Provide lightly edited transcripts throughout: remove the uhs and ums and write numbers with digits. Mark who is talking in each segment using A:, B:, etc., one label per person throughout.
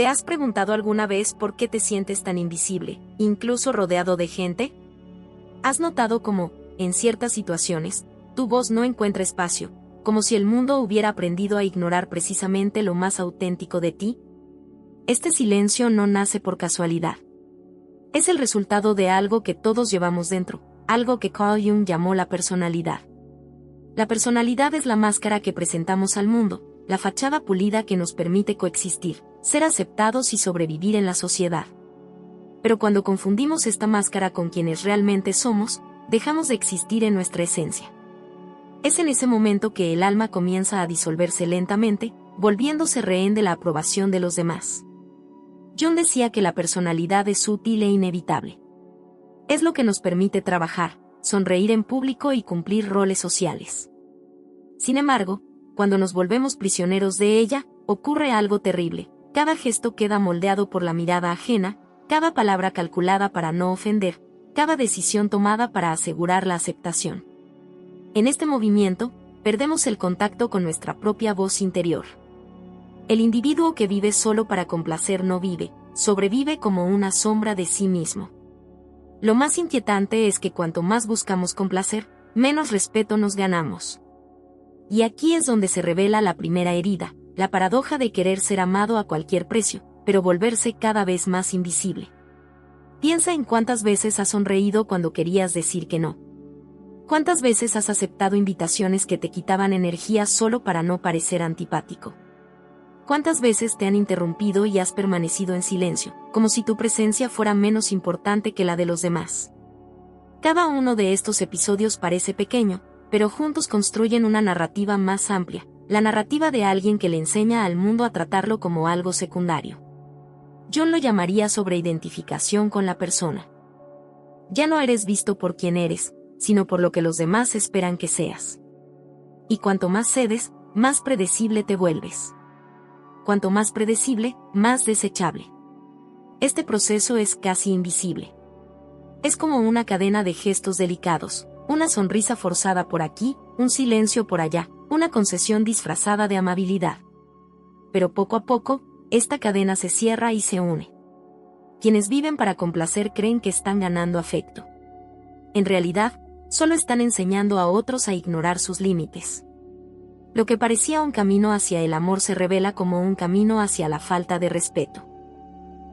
A: ¿Te has preguntado alguna vez por qué te sientes tan invisible, incluso rodeado de gente? ¿Has notado cómo, en ciertas situaciones, tu voz no encuentra espacio, como si el mundo hubiera aprendido a ignorar precisamente lo más auténtico de ti? Este silencio no nace por casualidad. Es el resultado de algo que todos llevamos dentro, algo que Carl Jung llamó la personalidad. La personalidad es la máscara que presentamos al mundo, la fachada pulida que nos permite coexistir, ser aceptados y sobrevivir en la sociedad. Pero cuando confundimos esta máscara con quienes realmente somos, dejamos de existir en nuestra esencia. Es en ese momento que el alma comienza a disolverse lentamente, volviéndose rehén de la aprobación de los demás. Jung decía que la personalidad es útil e inevitable. Es lo que nos permite trabajar, sonreír en público y cumplir roles sociales. Sin embargo, cuando nos volvemos prisioneros de ella, ocurre algo terrible. Cada gesto queda moldeado por la mirada ajena, cada palabra calculada para no ofender, cada decisión tomada para asegurar la aceptación. En este movimiento, perdemos el contacto con nuestra propia voz interior. El individuo que vive solo para complacer no vive, sobrevive como una sombra de sí mismo. Lo más inquietante es que cuanto más buscamos complacer, menos respeto nos ganamos. Y aquí es donde se revela la primera herida, la paradoja de querer ser amado a cualquier precio, pero volverse cada vez más invisible. Piensa en cuántas veces has sonreído cuando querías decir que no. ¿Cuántas veces has aceptado invitaciones que te quitaban energía solo para no parecer antipático? ¿Cuántas veces te han interrumpido y has permanecido en silencio, como si tu presencia fuera menos importante que la de los demás? Cada uno de estos episodios parece pequeño, pero juntos construyen una narrativa más amplia, la narrativa de alguien que le enseña al mundo a tratarlo como algo secundario. Jung lo llamaría sobreidentificación con la persona. Ya no eres visto por quien eres, sino por lo que los demás esperan que seas. Y cuanto más cedes, más predecible te vuelves. Cuanto más predecible, más desechable. Este proceso es casi invisible. Es como una cadena de gestos delicados, una sonrisa forzada por aquí, un silencio por allá, una concesión disfrazada de amabilidad. Pero poco a poco, esta cadena se cierra y se une. Quienes viven para complacer creen que están ganando afecto. En realidad, solo están enseñando a otros a ignorar sus límites. Lo que parecía un camino hacia el amor se revela como un camino hacia la falta de respeto.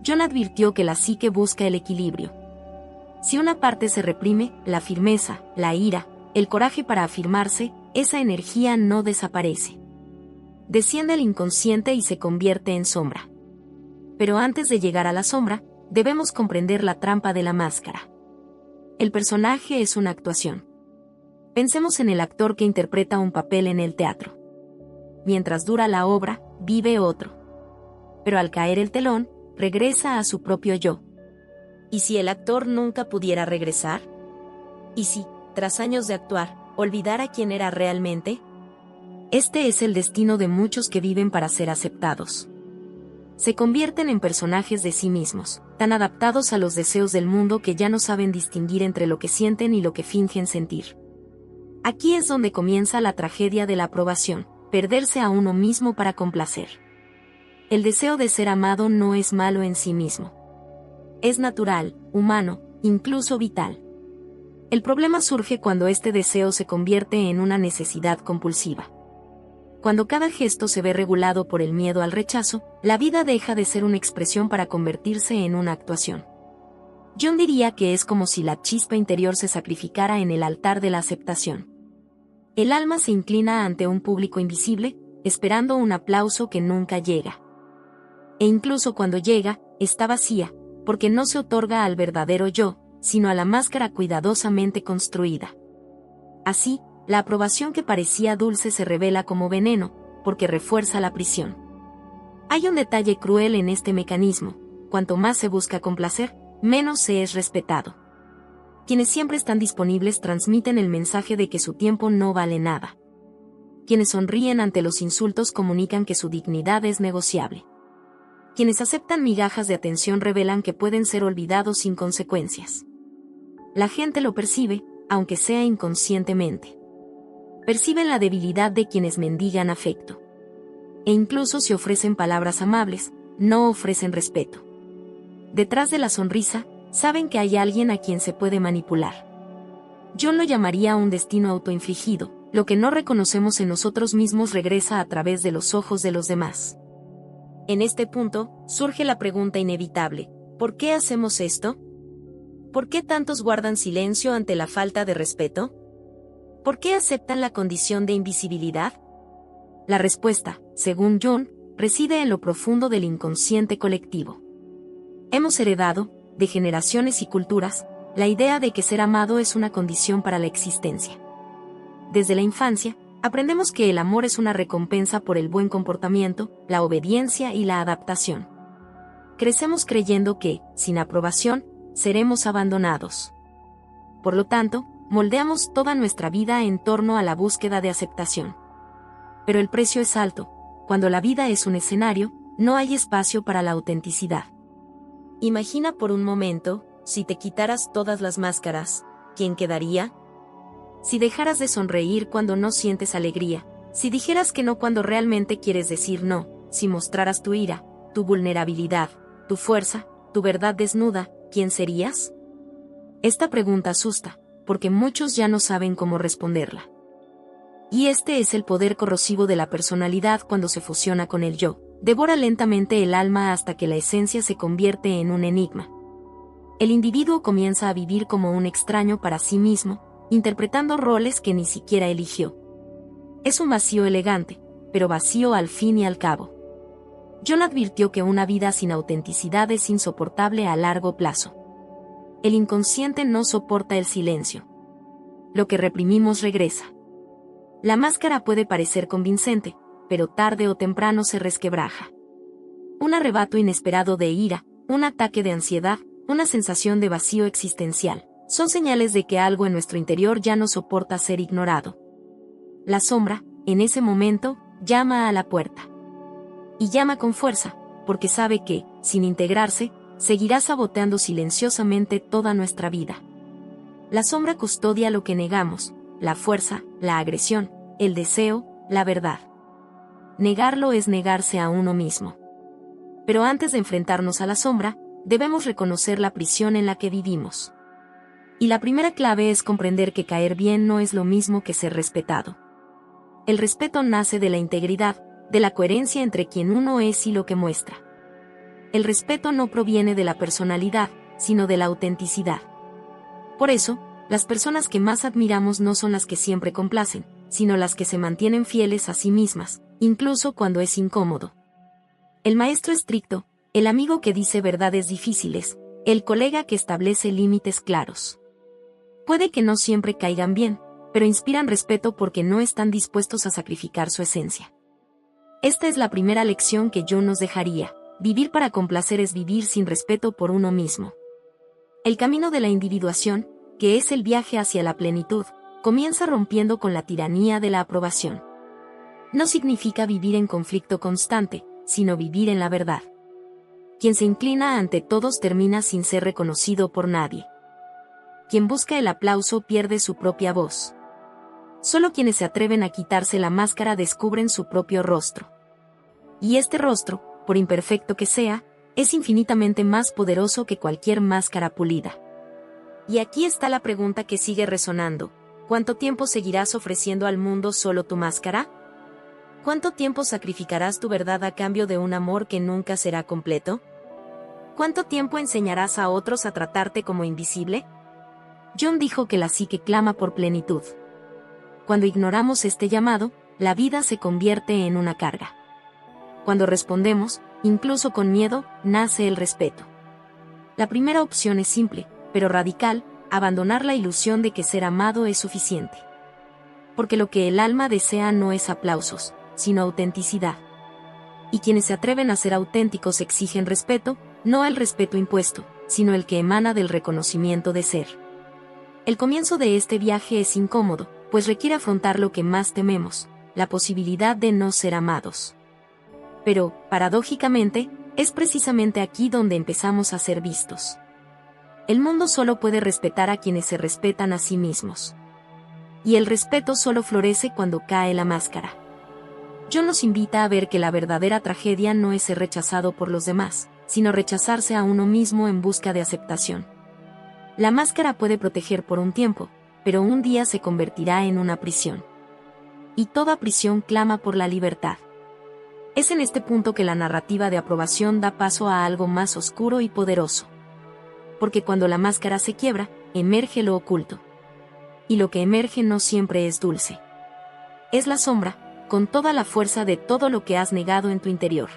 A: Jung advirtió que la psique busca el equilibrio. Si una parte se reprime, la firmeza, la ira, el coraje para afirmarse, esa energía no desaparece. Desciende al inconsciente y se convierte en sombra. Pero antes de llegar a la sombra, debemos comprender la trampa de la máscara. El personaje es una actuación. Pensemos en el actor que interpreta un papel en el teatro. Mientras dura la obra, vive otro. Pero al caer el telón, regresa a su propio yo. ¿Y si el actor nunca pudiera regresar? ¿Y si, tras años de actuar, olvidara quién era realmente? Este es el destino de muchos que viven para ser aceptados. Se convierten en personajes de sí mismos, tan adaptados a los deseos del mundo que ya no saben distinguir entre lo que sienten y lo que fingen sentir. Aquí es donde comienza la tragedia de la aprobación, perderse a uno mismo para complacer. El deseo de ser amado no es malo en sí mismo. Es natural, humano, incluso vital. El problema surge cuando este deseo se convierte en una necesidad compulsiva. Cuando cada gesto se ve regulado por el miedo al rechazo, la vida deja de ser una expresión para convertirse en una actuación. Jung diría que es como si la chispa interior se sacrificara en el altar de la aceptación. El alma se inclina ante un público invisible, esperando un aplauso que nunca llega. E incluso cuando llega, está vacía, porque no se otorga al verdadero yo, sino a la máscara cuidadosamente construida. Así, la aprobación que parecía dulce se revela como veneno, porque refuerza la prisión. Hay un detalle cruel en este mecanismo: cuanto más se busca complacer, menos se es respetado. Quienes siempre están disponibles transmiten el mensaje de que su tiempo no vale nada. Quienes sonríen ante los insultos comunican que su dignidad es negociable. Quienes aceptan migajas de atención revelan que pueden ser olvidados sin consecuencias. La gente lo percibe, aunque sea inconscientemente. Perciben la debilidad de quienes mendigan afecto. E incluso se ofrecen palabras amables, no ofrecen respeto. Detrás de la sonrisa, saben que hay alguien a quien se puede manipular. John lo llamaría un destino autoinfligido. Lo que no reconocemos en nosotros mismos regresa a través de los ojos de los demás. En este punto, surge la pregunta inevitable: ¿por qué hacemos esto? ¿Por qué tantos guardan silencio ante la falta de respeto? ¿Por qué aceptan la condición de invisibilidad? La respuesta, según John, reside en lo profundo del inconsciente colectivo. Hemos heredado, de generaciones y culturas, la idea de que ser amado es una condición para la existencia. Desde la infancia, aprendemos que el amor es una recompensa por el buen comportamiento, la obediencia y la adaptación. Crecemos creyendo que, sin aprobación, seremos abandonados. Por lo tanto, moldeamos toda nuestra vida en torno a la búsqueda de aceptación. Pero el precio es alto. Cuando la vida es un escenario, no hay espacio para la autenticidad. Imagina por un momento, si te quitaras todas las máscaras, ¿quién quedaría? Si dejaras de sonreír cuando no sientes alegría, si dijeras que no cuando realmente quieres decir no, si mostraras tu ira, tu vulnerabilidad, tu fuerza, tu verdad desnuda, ¿quién serías? Esta pregunta asusta, porque muchos ya no saben cómo responderla. Y este es el poder corrosivo de la personalidad cuando se fusiona con el yo. Devora lentamente el alma hasta que la esencia se convierte en un enigma. El individuo comienza a vivir como un extraño para sí mismo, interpretando roles que ni siquiera eligió. Es un vacío elegante, pero vacío al fin y al cabo. John advirtió que una vida sin autenticidad es insoportable a largo plazo. El inconsciente no soporta el silencio. Lo que reprimimos regresa. La máscara puede parecer convincente, pero tarde o temprano se resquebraja. Un arrebato inesperado de ira, un ataque de ansiedad, una sensación de vacío existencial, son señales de que algo en nuestro interior ya no soporta ser ignorado. La sombra, en ese momento, llama a la puerta. Y llama con fuerza, porque sabe que, sin integrarse, seguirá saboteando silenciosamente toda nuestra vida. La sombra custodia lo que negamos: la fuerza, la agresión, el deseo, la verdad. Negarlo es negarse a uno mismo. Pero antes de enfrentarnos a la sombra, debemos reconocer la prisión en la que vivimos. Y la primera clave es comprender que caer bien no es lo mismo que ser respetado. El respeto nace de la integridad, de la coherencia entre quien uno es y lo que muestra. El respeto no proviene de la personalidad, sino de la autenticidad. Por eso, las personas que más admiramos no son las que siempre complacen, sino las que se mantienen fieles a sí mismas, incluso cuando es incómodo. El maestro estricto, el amigo que dice verdades difíciles, el colega que establece límites claros. Puede que no siempre caigan bien, pero inspiran respeto porque no están dispuestos a sacrificar su esencia. Esta es la primera lección que yo nos dejaría: vivir para complacer es vivir sin respeto por uno mismo. El camino de la individuación, que es el viaje hacia la plenitud, comienza rompiendo con la tiranía de la aprobación. No significa vivir en conflicto constante, sino vivir en la verdad. Quien se inclina ante todos termina sin ser reconocido por nadie. Quien busca el aplauso pierde su propia voz. Solo quienes se atreven a quitarse la máscara descubren su propio rostro. Y este rostro, por imperfecto que sea, es infinitamente más poderoso que cualquier máscara pulida. Y aquí está la pregunta que sigue resonando: ¿cuánto tiempo seguirás ofreciendo al mundo solo tu máscara? ¿Cuánto tiempo sacrificarás tu verdad a cambio de un amor que nunca será completo? ¿Cuánto tiempo enseñarás a otros a tratarte como invisible? John dijo que la psique clama por plenitud. Cuando ignoramos este llamado, la vida se convierte en una carga. Cuando respondemos, incluso con miedo, nace el respeto. La primera opción es simple, pero radical: abandonar la ilusión de que ser amado es suficiente. Porque lo que el alma desea no es aplausos, sino autenticidad. Y quienes se atreven a ser auténticos exigen respeto, no el respeto impuesto, sino el que emana del reconocimiento de ser. El comienzo de este viaje es incómodo, pues requiere afrontar lo que más tememos: la posibilidad de no ser amados. Pero, paradójicamente, es precisamente aquí donde empezamos a ser vistos. El mundo solo puede respetar a quienes se respetan a sí mismos. Y el respeto solo florece cuando cae la máscara. Jung nos invita a ver que la verdadera tragedia no es ser rechazado por los demás, sino rechazarse a uno mismo en busca de aceptación. La máscara puede proteger por un tiempo, pero un día se convertirá en una prisión. Y toda prisión clama por la libertad. Es en este punto que la narrativa de aprobación da paso a algo más oscuro y poderoso. Porque cuando la máscara se quiebra, emerge lo oculto. Y lo que emerge no siempre es dulce. Es la sombra, con toda la fuerza de todo lo que has negado en tu interior.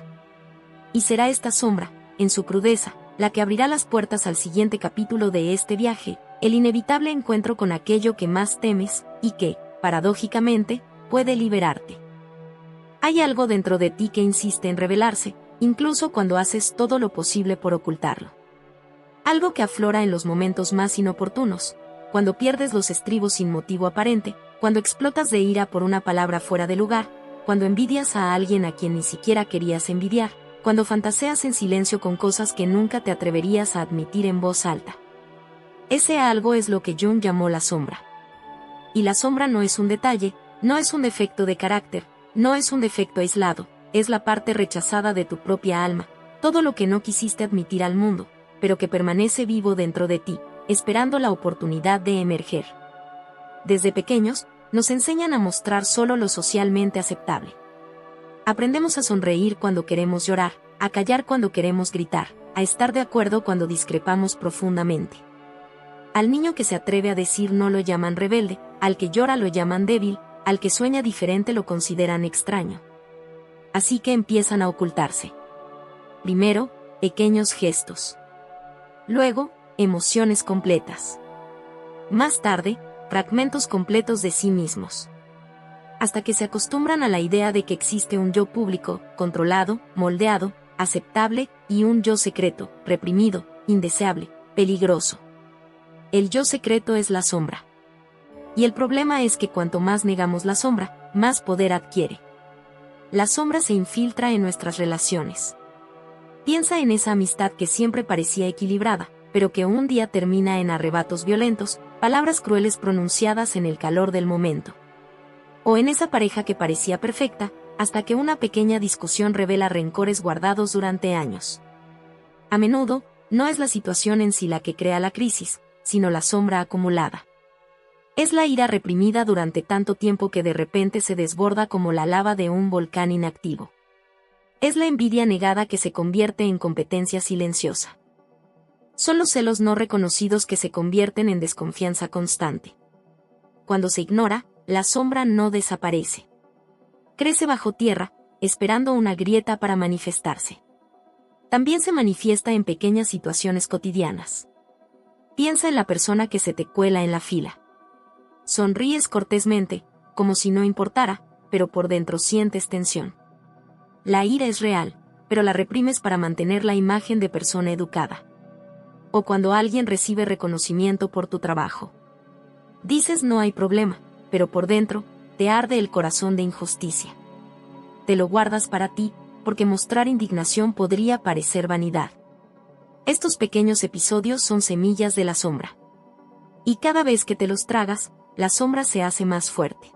A: Y será esta sombra, en su crudeza, la que abrirá las puertas al siguiente capítulo de este viaje, el inevitable encuentro con aquello que más temes, y que, paradójicamente, puede liberarte. Hay algo dentro de ti que insiste en revelarse, incluso cuando haces todo lo posible por ocultarlo. Algo que aflora en los momentos más inoportunos, cuando pierdes los estribos sin motivo aparente, cuando explotas de ira por una palabra fuera de lugar, cuando envidias a alguien a quien ni siquiera querías envidiar, cuando fantaseas en silencio con cosas que nunca te atreverías a admitir en voz alta. Ese algo es lo que Jung llamó la sombra. Y la sombra no es un detalle, no es un defecto de carácter, no es un defecto aislado, es la parte rechazada de tu propia alma, todo lo que no quisiste admitir al mundo, pero que permanece vivo dentro de ti, esperando la oportunidad de emerger. Desde pequeños, nos enseñan a mostrar solo lo socialmente aceptable. Aprendemos a sonreír cuando queremos llorar, a callar cuando queremos gritar, a estar de acuerdo cuando discrepamos profundamente. Al niño que se atreve a decir no lo llaman rebelde, al que llora lo llaman débil, al que sueña diferente lo consideran extraño. Así que empiezan a ocultarse. Primero, pequeños gestos. Luego, emociones completas. Más tarde, fragmentos completos de sí mismos. Hasta que se acostumbran a la idea de que existe un yo público, controlado, moldeado, aceptable, y un yo secreto, reprimido, indeseable, peligroso. El yo secreto es la sombra. Y el problema es que cuanto más negamos la sombra, más poder adquiere. La sombra se infiltra en nuestras relaciones. Piensa en esa amistad que siempre parecía equilibrada, pero que un día termina en arrebatos violentos, palabras crueles pronunciadas en el calor del momento. O en esa pareja que parecía perfecta, hasta que una pequeña discusión revela rencores guardados durante años. A menudo, no es la situación en sí la que crea la crisis, sino la sombra acumulada. Es la ira reprimida durante tanto tiempo que de repente se desborda como la lava de un volcán inactivo. Es la envidia negada que se convierte en competencia silenciosa. Son los celos no reconocidos que se convierten en desconfianza constante. Cuando se ignora, la sombra no desaparece. Crece bajo tierra, esperando una grieta para manifestarse. También se manifiesta en pequeñas situaciones cotidianas. Piensa en la persona que se te cuela en la fila. Sonríes cortésmente, como si no importara, pero por dentro sientes tensión. La ira es real, pero la reprimes para mantener la imagen de persona educada. O cuando alguien recibe reconocimiento por tu trabajo. Dices no hay problema, pero por dentro, te arde el corazón de injusticia. Te lo guardas para ti, porque mostrar indignación podría parecer vanidad. Estos pequeños episodios son semillas de la sombra. Y cada vez que te los tragas, la sombra se hace más fuerte.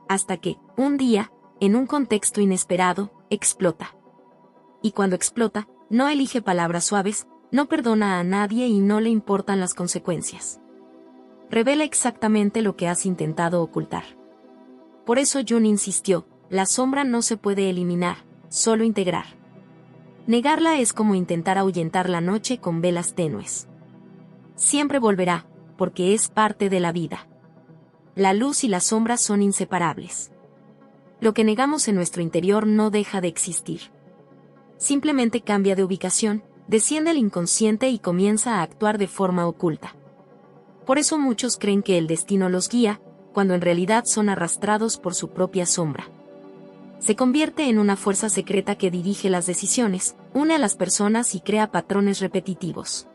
A: Hasta que, un día, en un contexto inesperado, explota. Y cuando explota, no elige palabras suaves, no perdona a nadie y no le importan las consecuencias. Revela exactamente lo que has intentado ocultar. Por eso Jung insistió, la sombra no se puede eliminar, solo integrar. Negarla es como intentar ahuyentar la noche con velas tenues. Siempre volverá, porque es parte de la vida. La luz y la sombra son inseparables. Lo que negamos en nuestro interior no deja de existir. Simplemente cambia de ubicación, desciende al inconsciente y comienza a actuar de forma oculta. Por eso muchos creen que el destino los guía, cuando en realidad son arrastrados por su propia sombra. Se convierte en una fuerza secreta que dirige las decisiones, une a las personas y crea patrones repetitivos.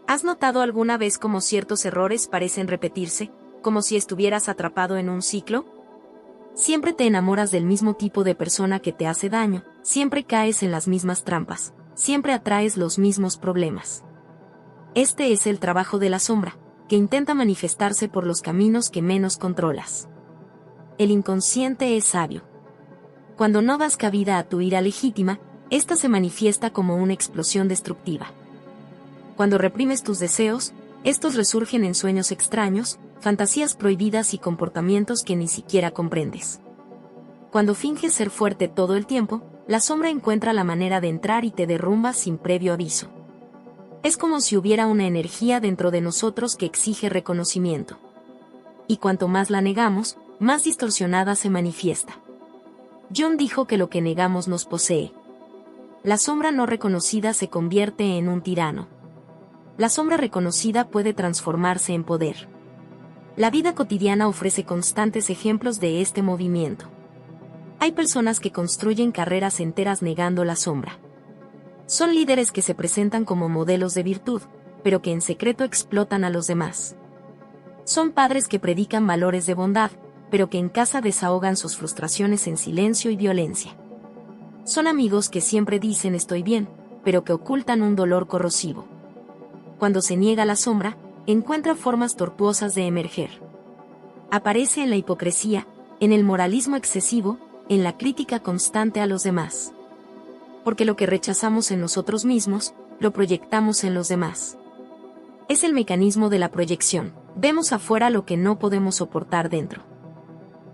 A: ¿Has notado alguna vez cómo ciertos errores parecen repetirse, como si estuvieras atrapado en un ciclo? Siempre te enamoras del mismo tipo de persona que te hace daño, siempre caes en las mismas trampas, siempre atraes los mismos problemas. Este es el trabajo de la sombra, que intenta manifestarse por los caminos que menos controlas. El inconsciente es sabio. Cuando no das cabida a tu ira legítima, esta se manifiesta como una explosión destructiva. Cuando reprimes tus deseos, estos resurgen en sueños extraños, fantasías prohibidas y comportamientos que ni siquiera comprendes. Cuando finges ser fuerte todo el tiempo, la sombra encuentra la manera de entrar y te derrumba sin previo aviso. Es como si hubiera una energía dentro de nosotros que exige reconocimiento. Y cuanto más la negamos, más distorsionada se manifiesta. Jung dijo que lo que negamos nos posee. La sombra no reconocida se convierte en un tirano. La sombra reconocida puede transformarse en poder. La vida cotidiana ofrece constantes ejemplos de este movimiento. Hay personas que construyen carreras enteras negando la sombra. Son líderes que se presentan como modelos de virtud, pero que en secreto explotan a los demás. Son padres que predican valores de bondad, pero que en casa desahogan sus frustraciones en silencio y violencia. Son amigos que siempre dicen estoy bien, pero que ocultan un dolor corrosivo. Cuando se niega la sombra, encuentra formas tortuosas de emerger. Aparece en la hipocresía, en el moralismo excesivo, en la crítica constante a los demás. Porque lo que rechazamos en nosotros mismos, lo proyectamos en los demás. Es el mecanismo de la proyección. Vemos afuera lo que no podemos soportar dentro.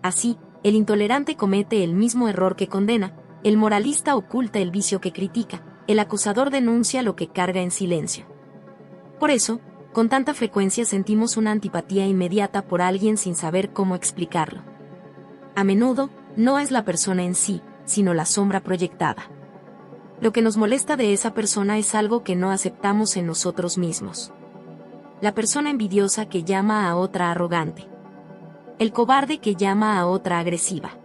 A: Así, el intolerante comete el mismo error que condena, el moralista oculta el vicio que critica, el acusador denuncia lo que carga en silencio. Por eso, con tanta frecuencia sentimos una antipatía inmediata por alguien sin saber cómo explicarlo. A menudo, no es la persona en sí, sino la sombra proyectada. Lo que nos molesta de esa persona es algo que no aceptamos en nosotros mismos. La persona envidiosa que llama a otra arrogante. El cobarde que llama a otra agresiva.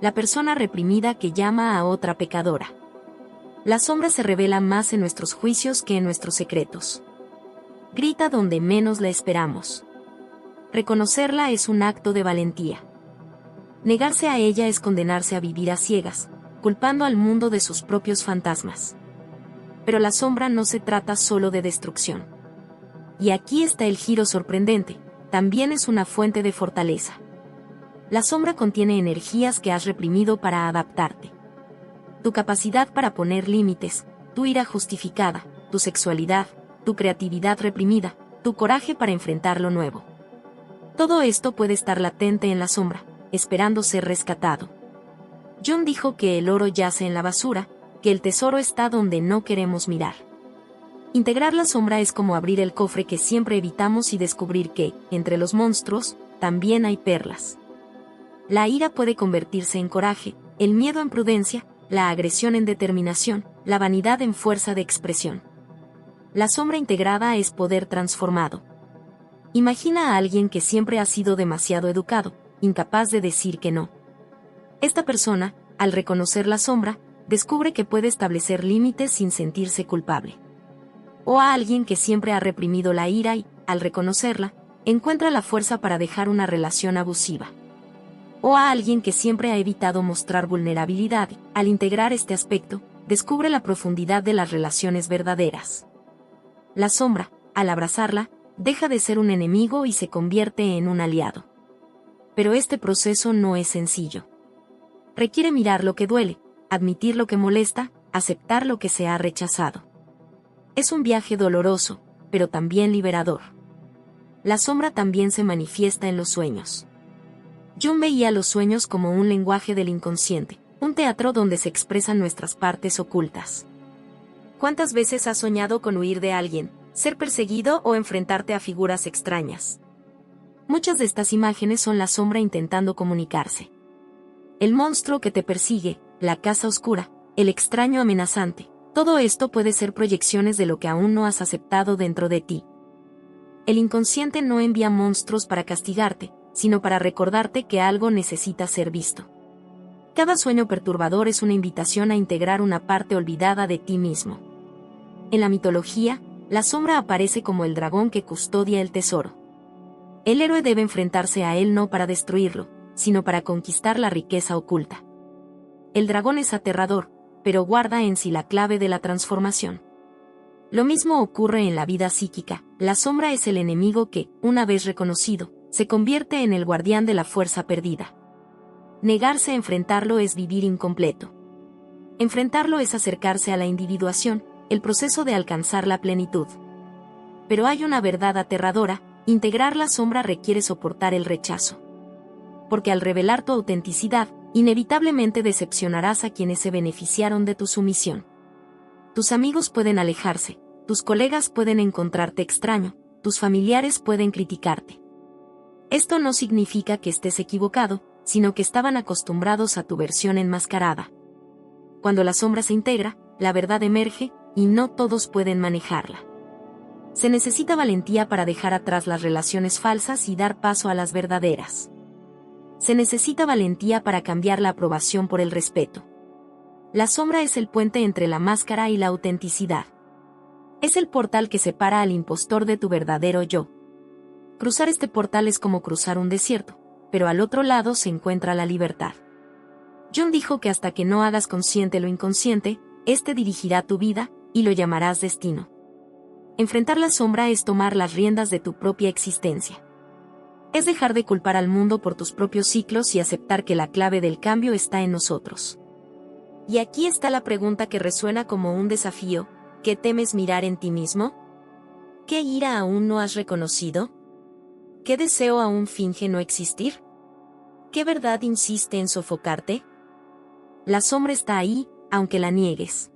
A: La persona reprimida que llama a otra pecadora. La sombra se revela más en nuestros juicios que en nuestros secretos. Grita donde menos la esperamos. Reconocerla es un acto de valentía. Negarse a ella es condenarse a vivir a ciegas, culpando al mundo de sus propios fantasmas. Pero la sombra no se trata solo de destrucción. Y aquí está el giro sorprendente, también es una fuente de fortaleza. La sombra contiene energías que has reprimido para adaptarte. Tu capacidad para poner límites, tu ira justificada, tu sexualidad, tu creatividad reprimida, tu coraje para enfrentar lo nuevo. Todo esto puede estar latente en la sombra, esperando ser rescatado. Jung dijo que el oro yace en la basura, que el tesoro está donde no queremos mirar. Integrar la sombra es como abrir el cofre que siempre evitamos y descubrir que, entre los monstruos, también hay perlas. La ira puede convertirse en coraje, el miedo en prudencia, la agresión en determinación, la vanidad en fuerza de expresión. La sombra integrada es poder transformado. Imagina a alguien que siempre ha sido demasiado educado, incapaz de decir que no. Esta persona, al reconocer la sombra, descubre que puede establecer límites sin sentirse culpable. O a alguien que siempre ha reprimido la ira y, al reconocerla, encuentra la fuerza para dejar una relación abusiva. O a alguien que siempre ha evitado mostrar vulnerabilidad y, al integrar este aspecto, descubre la profundidad de las relaciones verdaderas. La sombra, al abrazarla, deja de ser un enemigo y se convierte en un aliado. Pero este proceso no es sencillo. Requiere mirar lo que duele, admitir lo que molesta, aceptar lo que se ha rechazado. Es un viaje doloroso, pero también liberador. La sombra también se manifiesta en los sueños. Jung veía los sueños como un lenguaje del inconsciente, un teatro donde se expresan nuestras partes ocultas. ¿Cuántas veces has soñado con huir de alguien, ser perseguido o enfrentarte a figuras extrañas? Muchas de estas imágenes son la sombra intentando comunicarse. El monstruo que te persigue, la casa oscura, el extraño amenazante, todo esto puede ser proyecciones de lo que aún no has aceptado dentro de ti. El inconsciente no envía monstruos para castigarte, sino para recordarte que algo necesita ser visto. Cada sueño perturbador es una invitación a integrar una parte olvidada de ti mismo. En la mitología, la sombra aparece como el dragón que custodia el tesoro. El héroe debe enfrentarse a él no para destruirlo, sino para conquistar la riqueza oculta. El dragón es aterrador, pero guarda en sí la clave de la transformación. Lo mismo ocurre en la vida psíquica, la sombra es el enemigo que, una vez reconocido, se convierte en el guardián de la fuerza perdida. negarse a enfrentarlo es vivir incompleto. Enfrentarlo es acercarse a la individuación, el proceso de alcanzar la plenitud. Pero hay una verdad aterradora: integrar la sombra requiere soportar el rechazo. Porque al revelar tu autenticidad, inevitablemente decepcionarás a quienes se beneficiaron de tu sumisión. Tus amigos pueden alejarse, tus colegas pueden encontrarte extraño, tus familiares pueden criticarte. Esto no significa que estés equivocado, sino que estaban acostumbrados a tu versión enmascarada. Cuando la sombra se integra, la verdad emerge, y no todos pueden manejarla. Se necesita valentía para dejar atrás las relaciones falsas y dar paso a las verdaderas. Se necesita valentía para cambiar la aprobación por el respeto. La sombra es el puente entre la máscara y la autenticidad. Es el portal que separa al impostor de tu verdadero yo. Cruzar este portal es como cruzar un desierto, pero al otro lado se encuentra la libertad. Jung dijo que hasta que no hagas consciente lo inconsciente, este dirigirá tu vida, y lo llamarás destino. Enfrentar la sombra es tomar las riendas de tu propia existencia. Es dejar de culpar al mundo por tus propios ciclos y aceptar que la clave del cambio está en nosotros. Y aquí está la pregunta que resuena como un desafío: ¿qué temes mirar en ti mismo? ¿Qué ira aún no has reconocido? ¿Qué deseo aún finge no existir? ¿Qué verdad insiste en sofocarte? La sombra está ahí, aunque la niegues.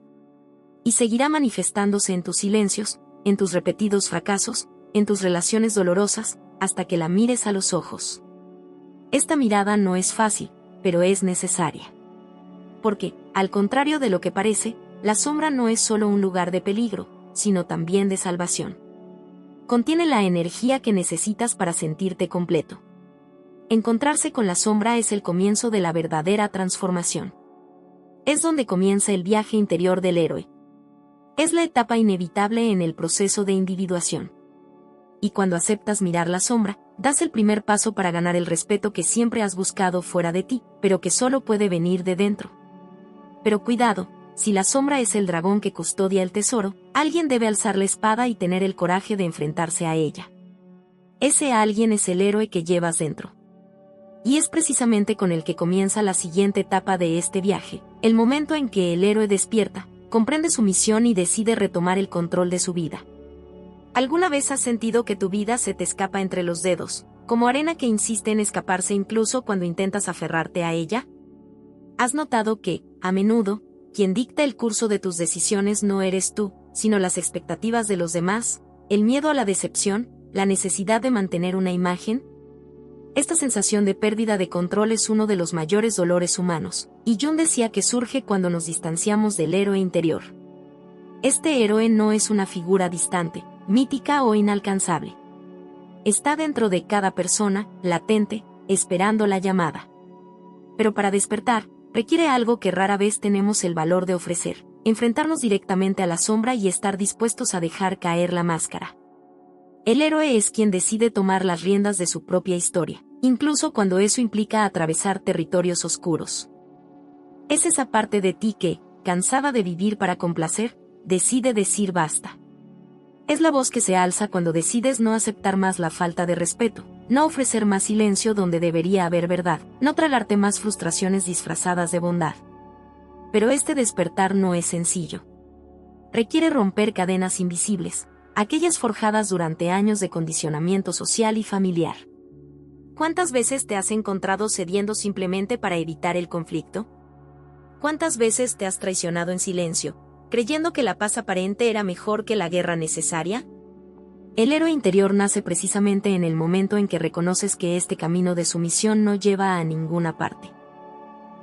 A: Y seguirá manifestándose en tus silencios, en tus repetidos fracasos, en tus relaciones dolorosas, hasta que la mires a los ojos. Esta mirada no es fácil, pero es necesaria. Porque, al contrario de lo que parece, la sombra no es solo un lugar de peligro, sino también de salvación. Contiene la energía que necesitas para sentirte completo. Encontrarse con la sombra es el comienzo de la verdadera transformación. Es donde comienza el viaje interior del héroe. Es la etapa inevitable en el proceso de individuación. Y cuando aceptas mirar la sombra, das el primer paso para ganar el respeto que siempre has buscado fuera de ti, pero que solo puede venir de dentro. Pero cuidado, si la sombra es el dragón que custodia el tesoro, alguien debe alzar la espada y tener el coraje de enfrentarse a ella. Ese alguien es el héroe que llevas dentro. Y es precisamente con el que comienza la siguiente etapa de este viaje, el momento en que el héroe despierta, comprende su misión y decide retomar el control de su vida. ¿Alguna vez has sentido que tu vida se te escapa entre los dedos, como arena que insiste en escaparse incluso cuando intentas aferrarte a ella? ¿Has notado que, a menudo, quien dicta el curso de tus decisiones no eres tú, sino las expectativas de los demás, el miedo a la decepción, la necesidad de mantener una imagen? Esta sensación de pérdida de control es uno de los mayores dolores humanos, y Jung decía que surge cuando nos distanciamos del héroe interior. Este héroe no es una figura distante, mítica o inalcanzable. Está dentro de cada persona, latente, esperando la llamada. Pero para despertar, requiere algo que rara vez tenemos el valor de ofrecer: enfrentarnos directamente a la sombra y estar dispuestos a dejar caer la máscara. El héroe es quien decide tomar las riendas de su propia historia, incluso cuando eso implica atravesar territorios oscuros. Es esa parte de ti que, cansada de vivir para complacer, decide decir basta. Es la voz que se alza cuando decides no aceptar más la falta de respeto, no ofrecer más silencio donde debería haber verdad, no tragarte más frustraciones disfrazadas de bondad. Pero este despertar no es sencillo. Requiere romper cadenas invisibles, aquellas forjadas durante años de condicionamiento social y familiar. ¿Cuántas veces te has encontrado cediendo simplemente para evitar el conflicto? ¿Cuántas veces te has traicionado en silencio, creyendo que la paz aparente era mejor que la guerra necesaria? El héroe interior nace precisamente en el momento en que reconoces que este camino de sumisión no lleva a ninguna parte.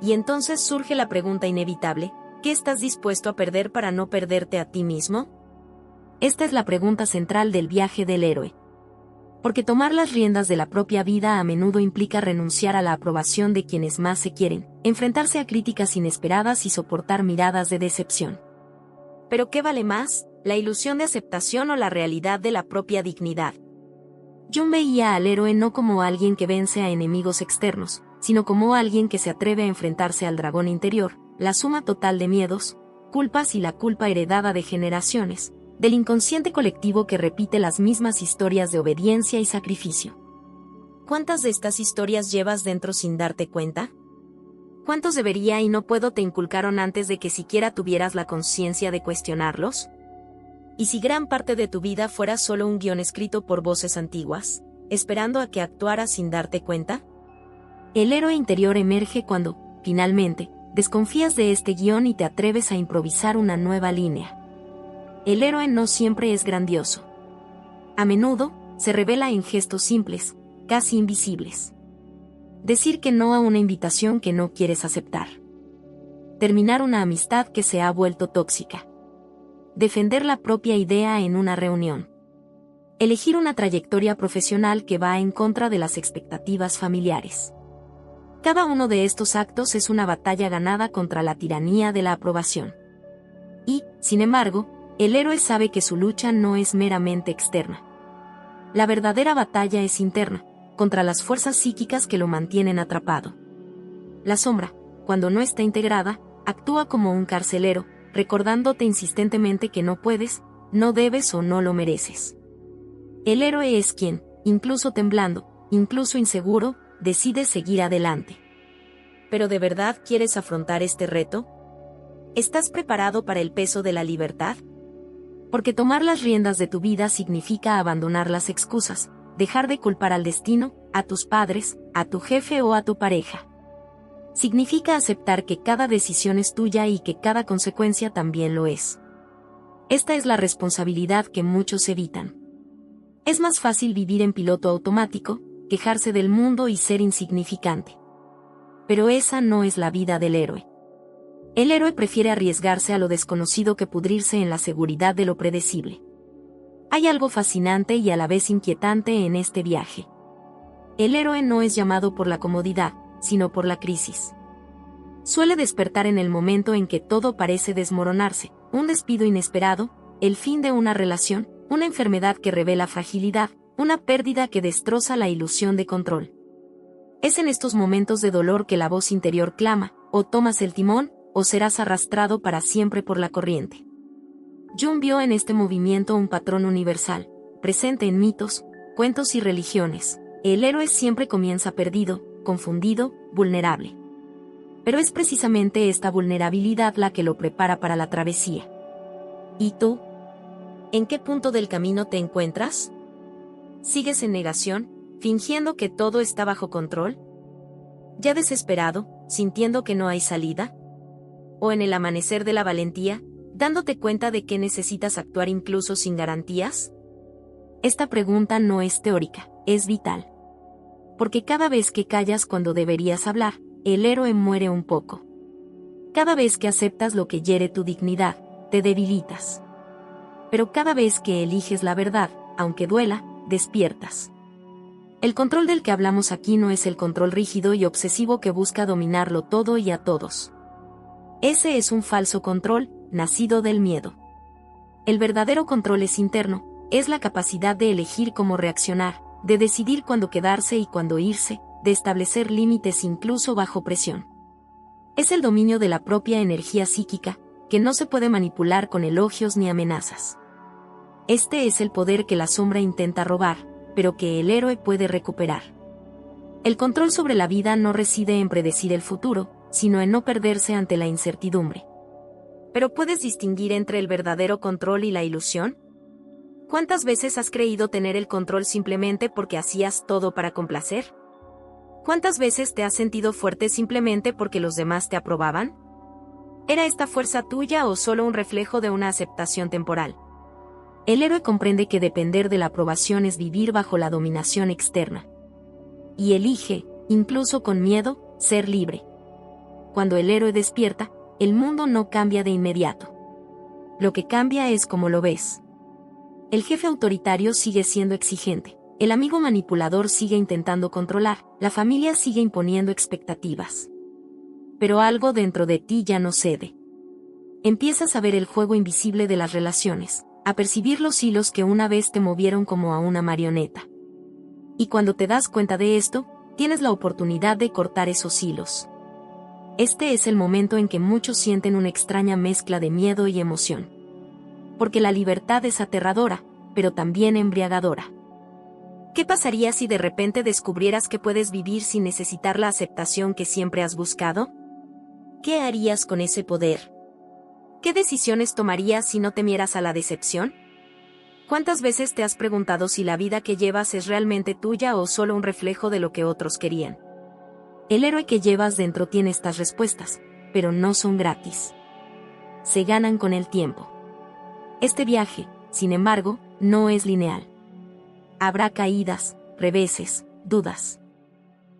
A: Y entonces surge la pregunta inevitable: ¿qué estás dispuesto a perder para no perderte a ti mismo? Esta es la pregunta central del viaje del héroe. Porque tomar las riendas de la propia vida a menudo implica renunciar a la aprobación de quienes más se quieren, enfrentarse a críticas inesperadas y soportar miradas de decepción. ¿Pero qué vale más, la ilusión de aceptación o la realidad de la propia dignidad? Jung veía al héroe no como alguien que vence a enemigos externos, sino como alguien que se atreve a enfrentarse al dragón interior, la suma total de miedos, culpas y la culpa heredada de generaciones, del inconsciente colectivo que repite las mismas historias de obediencia y sacrificio. ¿Cuántas de estas historias llevas dentro sin darte cuenta? ¿Cuántos debería y no puedo te inculcaron antes de que siquiera tuvieras la conciencia de cuestionarlos? ¿Y si gran parte de tu vida fuera solo un guión escrito por voces antiguas, esperando a que actuaras sin darte cuenta? El héroe interior emerge cuando, finalmente, desconfías de este guión y te atreves a improvisar una nueva línea. El héroe no siempre es grandioso. A menudo, se revela en gestos simples, casi invisibles. Decir que no a una invitación que no quieres aceptar. Terminar una amistad que se ha vuelto tóxica. Defender la propia idea en una reunión. Elegir una trayectoria profesional que va en contra de las expectativas familiares. Cada uno de estos actos es una batalla ganada contra la tiranía de la aprobación. Y, sin embargo, el héroe sabe que su lucha no es meramente externa. La verdadera batalla es interna, contra las fuerzas psíquicas que lo mantienen atrapado. La sombra, cuando no está integrada, actúa como un carcelero, recordándote insistentemente que no puedes, no debes o no lo mereces. El héroe es quien, incluso temblando, incluso inseguro, decide seguir adelante. ¿Pero de verdad quieres afrontar este reto? ¿Estás preparado para el peso de la libertad? Porque tomar las riendas de tu vida significa abandonar las excusas, dejar de culpar al destino, a tus padres, a tu jefe o a tu pareja. Significa aceptar que cada decisión es tuya y que cada consecuencia también lo es. Esta es la responsabilidad que muchos evitan. Es más fácil vivir en piloto automático, quejarse del mundo y ser insignificante. Pero esa no es la vida del héroe. El héroe prefiere arriesgarse a lo desconocido que pudrirse en la seguridad de lo predecible. Hay algo fascinante y a la vez inquietante en este viaje. El héroe no es llamado por la comodidad, sino por la crisis. Suele despertar en el momento en que todo parece desmoronarse, un despido inesperado, el fin de una relación, una enfermedad que revela fragilidad, una pérdida que destroza la ilusión de control. Es en estos momentos de dolor que la voz interior clama, o tomas el timón, o serás arrastrado para siempre por la corriente. Jung vio en este movimiento un patrón universal, presente en mitos, cuentos y religiones. El héroe siempre comienza perdido, confundido, vulnerable. Pero es precisamente esta vulnerabilidad la que lo prepara para la travesía. ¿Y tú? ¿En qué punto del camino te encuentras? ¿Sigues en negación, fingiendo que todo está bajo control? ¿Ya desesperado, sintiendo que no hay salida? ¿O en el amanecer de la valentía, dándote cuenta de que necesitas actuar incluso sin garantías? Esta pregunta no es teórica, es vital. Porque cada vez que callas cuando deberías hablar, el héroe muere un poco. Cada vez que aceptas lo que hiere tu dignidad, te debilitas. Pero cada vez que eliges la verdad, aunque duela, despiertas. El control del que hablamos aquí no es el control rígido y obsesivo que busca dominarlo todo y a todos. Ese es un falso control, nacido del miedo. El verdadero control es interno, es la capacidad de elegir cómo reaccionar, de decidir cuándo quedarse y cuándo irse, de establecer límites incluso bajo presión. Es el dominio de la propia energía psíquica, que no se puede manipular con elogios ni amenazas. Este es el poder que la sombra intenta robar, pero que el héroe puede recuperar. El control sobre la vida no reside en predecir el futuro, sino en no perderse ante la incertidumbre. ¿Pero puedes distinguir entre el verdadero control y la ilusión? ¿Cuántas veces has creído tener el control simplemente porque hacías todo para complacer? ¿Cuántas veces te has sentido fuerte simplemente porque los demás te aprobaban? ¿Era esta fuerza tuya o solo un reflejo de una aceptación temporal? El héroe comprende que depender de la aprobación es vivir bajo la dominación externa. Y elige, incluso con miedo, ser libre. Cuando el héroe despierta, el mundo no cambia de inmediato. Lo que cambia es cómo lo ves. El jefe autoritario sigue siendo exigente, el amigo manipulador sigue intentando controlar, la familia sigue imponiendo expectativas. Pero algo dentro de ti ya no cede. Empiezas a ver el juego invisible de las relaciones, a percibir los hilos que una vez te movieron como a una marioneta. Y cuando te das cuenta de esto, tienes la oportunidad de cortar esos hilos. Este es el momento en que muchos sienten una extraña mezcla de miedo y emoción. Porque la libertad es aterradora, pero también embriagadora. ¿Qué pasaría si de repente descubrieras que puedes vivir sin necesitar la aceptación que siempre has buscado? ¿Qué harías con ese poder? ¿Qué decisiones tomarías si no temieras a la decepción? ¿Cuántas veces te has preguntado si la vida que llevas es realmente tuya o solo un reflejo de lo que otros querían? El héroe que llevas dentro tiene estas respuestas, pero no son gratis. Se ganan con el tiempo. Este viaje, sin embargo, no es lineal. Habrá caídas, reveses, dudas.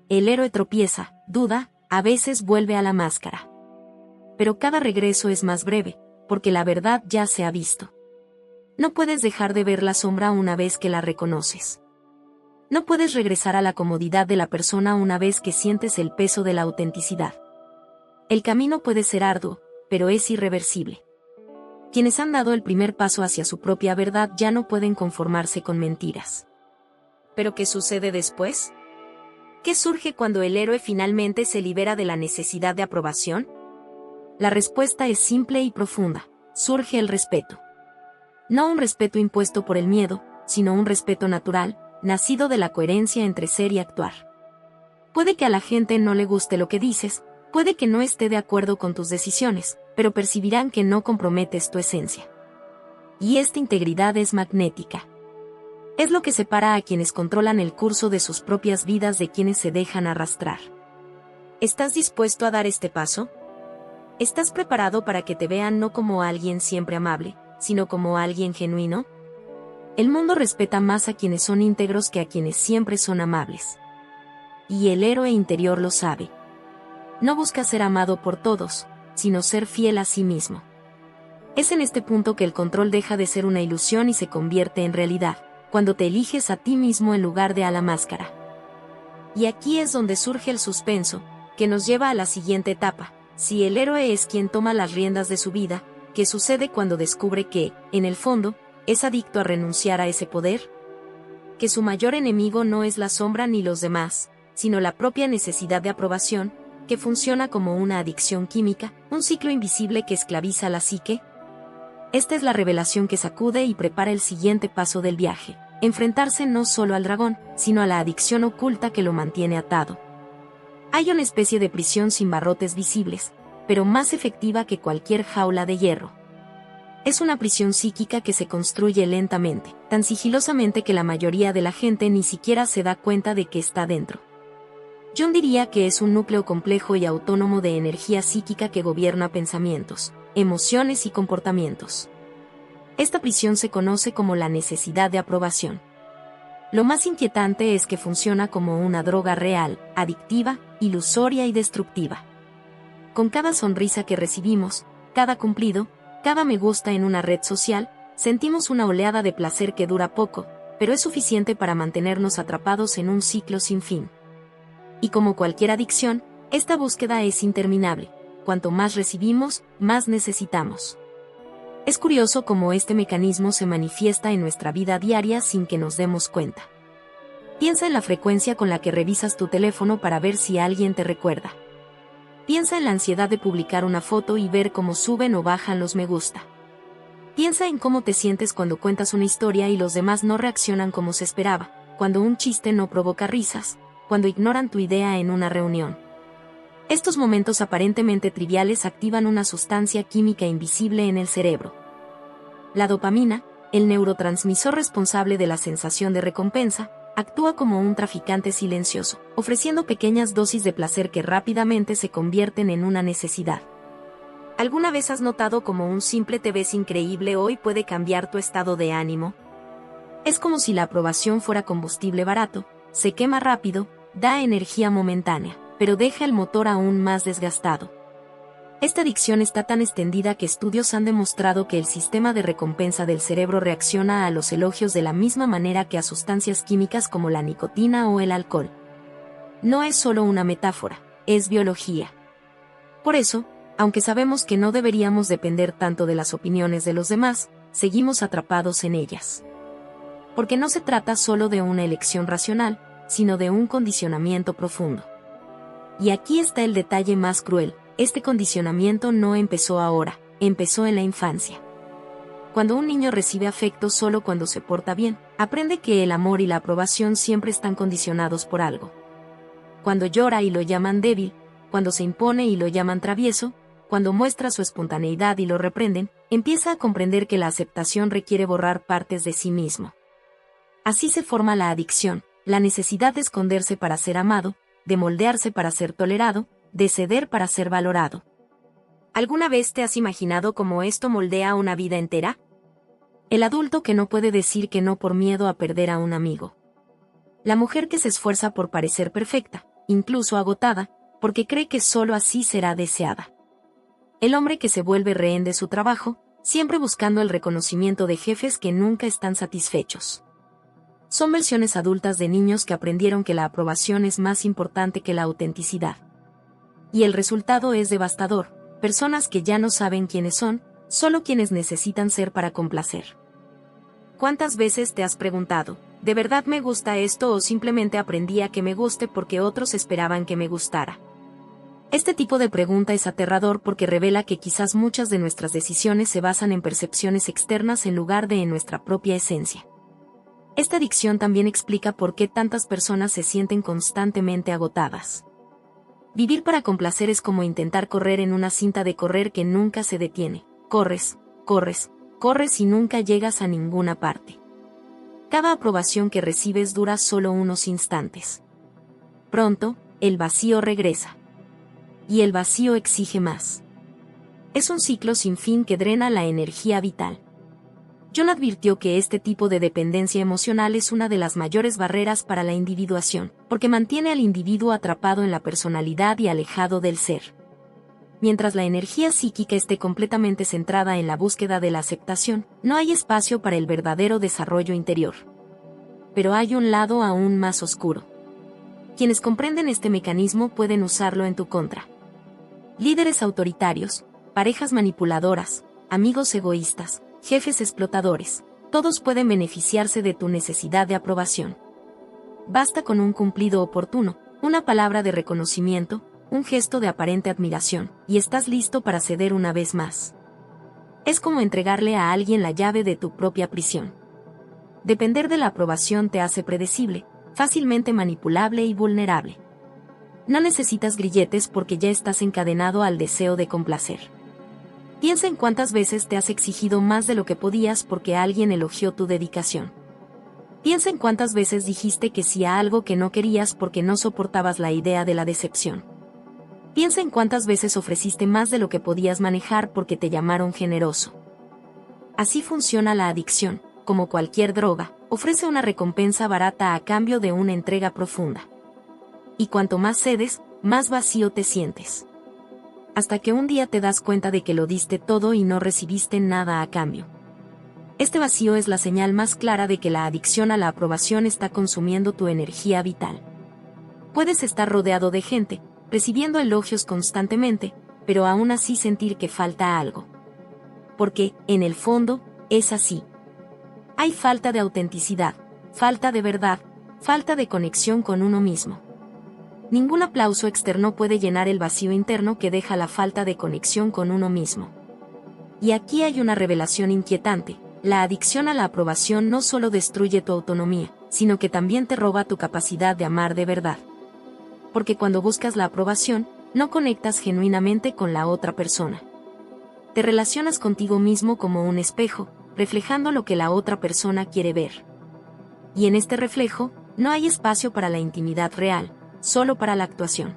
A: El héroe tropieza, duda, a veces vuelve a la máscara. Pero cada regreso es más breve, porque la verdad ya se ha visto. No puedes dejar de ver la sombra una vez que la reconoces. No puedes regresar a la comodidad de la persona una vez que sientes el peso de la autenticidad. El camino puede ser arduo, pero es irreversible. Quienes han dado el primer paso hacia su propia verdad ya no pueden conformarse con mentiras. ¿Pero qué sucede después? ¿Qué surge cuando el héroe finalmente se libera de la necesidad de aprobación? La respuesta es simple y profunda: surge el respeto. No un respeto impuesto por el miedo, sino un respeto natural, nacido de la coherencia entre ser y actuar. Puede que a la gente no le guste lo que dices, puede que no esté de acuerdo con tus decisiones, pero percibirán que no comprometes tu esencia. Y esta integridad es magnética. Es lo que separa a quienes controlan el curso de sus propias vidas de quienes se dejan arrastrar. ¿Estás dispuesto a dar este paso? ¿Estás preparado para que te vean no como alguien siempre amable, sino como alguien genuino? El mundo respeta más a quienes son íntegros que a quienes siempre son amables. Y el héroe interior lo sabe. No busca ser amado por todos, sino ser fiel a sí mismo. Es en este punto que el control deja de ser una ilusión y se convierte en realidad, cuando te eliges a ti mismo en lugar de a la máscara. Y aquí es donde surge el suspenso, que nos lleva a la siguiente etapa. Si el héroe es quien toma las riendas de su vida, ¿qué sucede cuando descubre que, en el fondo, es adicto a renunciar a ese poder? Que su mayor enemigo no es la sombra ni los demás, sino la propia necesidad de aprobación, que funciona como una adicción química, un ciclo invisible que esclaviza la psique. Esta es la revelación que sacude y prepara el siguiente paso del viaje: enfrentarse no solo al dragón, sino a la adicción oculta que lo mantiene atado. Hay una especie de prisión sin barrotes visibles, pero más efectiva que cualquier jaula de hierro. Es una prisión psíquica que se construye lentamente, tan sigilosamente que la mayoría de la gente ni siquiera se da cuenta de que está dentro. Jung diría que es un núcleo complejo y autónomo de energía psíquica que gobierna pensamientos, emociones y comportamientos. Esta prisión se conoce como la necesidad de aprobación. Lo más inquietante es que funciona como una droga real, adictiva, ilusoria y destructiva. Con cada sonrisa que recibimos, cada cumplido, cada me gusta en una red social, sentimos una oleada de placer que dura poco, pero es suficiente para mantenernos atrapados en un ciclo sin fin. Y como cualquier adicción, esta búsqueda es interminable. Cuanto más recibimos, más necesitamos. Es curioso cómo este mecanismo se manifiesta en nuestra vida diaria sin que nos demos cuenta. Piensa en la frecuencia con la que revisas tu teléfono para ver si alguien te recuerda. Piensa en la ansiedad de publicar una foto y ver cómo suben o bajan los me gusta. Piensa en cómo te sientes cuando cuentas una historia y los demás no reaccionan como se esperaba, cuando un chiste no provoca risas, cuando ignoran tu idea en una reunión. Estos momentos aparentemente triviales activan una sustancia química invisible en el cerebro. La dopamina, el neurotransmisor responsable de la sensación de recompensa, actúa como un traficante silencioso, ofreciendo pequeñas dosis de placer que rápidamente se convierten en una necesidad. ¿Alguna vez has notado cómo un simple te ves increíble hoy puede cambiar tu estado de ánimo? Es como si la aprobación fuera combustible barato, se quema rápido, da energía momentánea, pero deja el motor aún más desgastado. Esta adicción está tan extendida que estudios han demostrado que el sistema de recompensa del cerebro reacciona a los elogios de la misma manera que a sustancias químicas como la nicotina o el alcohol. No es solo una metáfora, es biología. Por eso, aunque sabemos que no deberíamos depender tanto de las opiniones de los demás, seguimos atrapados en ellas. Porque no se trata solo de una elección racional, sino de un condicionamiento profundo. Y aquí está el detalle más cruel: este condicionamiento no empezó ahora, empezó en la infancia. Cuando un niño recibe afecto solo cuando se porta bien, aprende que el amor y la aprobación siempre están condicionados por algo. Cuando llora y lo llaman débil, cuando se impone y lo llaman travieso, cuando muestra su espontaneidad y lo reprenden, empieza a comprender que la aceptación requiere borrar partes de sí mismo. Así se forma la adicción, la necesidad de esconderse para ser amado, de moldearse para ser tolerado, de ceder para ser valorado. ¿Alguna vez te has imaginado cómo esto moldea una vida entera? El adulto que no puede decir que no por miedo a perder a un amigo. La mujer que se esfuerza por parecer perfecta, incluso agotada, porque cree que solo así será deseada. El hombre que se vuelve rehén de su trabajo, siempre buscando el reconocimiento de jefes que nunca están satisfechos. Son versiones adultas de niños que aprendieron que la aprobación es más importante que la autenticidad. Y el resultado es devastador, personas que ya no saben quiénes son, solo quienes necesitan ser para complacer. ¿Cuántas veces te has preguntado, ¿de verdad me gusta esto o simplemente aprendí a que me guste porque otros esperaban que me gustara? Este tipo de pregunta es aterrador porque revela que quizás muchas de nuestras decisiones se basan en percepciones externas en lugar de en nuestra propia esencia. Esta adicción también explica por qué tantas personas se sienten constantemente agotadas. Vivir para complacer es como intentar correr en una cinta de correr que nunca se detiene. Corres, corres, corres y nunca llegas a ninguna parte. Cada aprobación que recibes dura solo unos instantes. Pronto, el vacío regresa. Y el vacío exige más. Es un ciclo sin fin que drena la energía vital. John advirtió que este tipo de dependencia emocional es una de las mayores barreras para la individuación, porque mantiene al individuo atrapado en la personalidad y alejado del ser. Mientras la energía psíquica esté completamente centrada en la búsqueda de la aceptación, no hay espacio para el verdadero desarrollo interior. Pero hay un lado aún más oscuro. Quienes comprenden este mecanismo pueden usarlo en tu contra. Líderes autoritarios, parejas manipuladoras, amigos egoístas, jefes explotadores, todos pueden beneficiarse de tu necesidad de aprobación. Basta con un cumplido oportuno, una palabra de reconocimiento, un gesto de aparente admiración, y estás listo para ceder una vez más. Es como entregarle a alguien la llave de tu propia prisión. Depender de la aprobación te hace predecible, fácilmente manipulable y vulnerable. No necesitas grilletes porque ya estás encadenado al deseo de complacer. Piensa en cuántas veces te has exigido más de lo que podías porque alguien elogió tu dedicación. Piensa en cuántas veces dijiste que sí a algo que no querías porque no soportabas la idea de la decepción. Piensa en cuántas veces ofreciste más de lo que podías manejar porque te llamaron generoso. Así funciona la adicción, como cualquier droga, ofrece una recompensa barata a cambio de una entrega profunda. Y cuanto más cedes, más vacío te sientes. Hasta que un día te das cuenta de que lo diste todo y no recibiste nada a cambio. Este vacío es la señal más clara de que la adicción a la aprobación está consumiendo tu energía vital. Puedes estar rodeado de gente, recibiendo elogios constantemente, pero aún así sentir que falta algo. Porque, en el fondo, es así. Hay falta de autenticidad, falta de verdad, falta de conexión con uno mismo. Ningún aplauso externo puede llenar el vacío interno que deja la falta de conexión con uno mismo. Y aquí hay una revelación inquietante: la adicción a la aprobación no solo destruye tu autonomía, sino que también te roba tu capacidad de amar de verdad. Porque cuando buscas la aprobación, no conectas genuinamente con la otra persona. Te relacionas contigo mismo como un espejo, reflejando lo que la otra persona quiere ver. Y en este reflejo, no hay espacio para la intimidad real, solo para la actuación.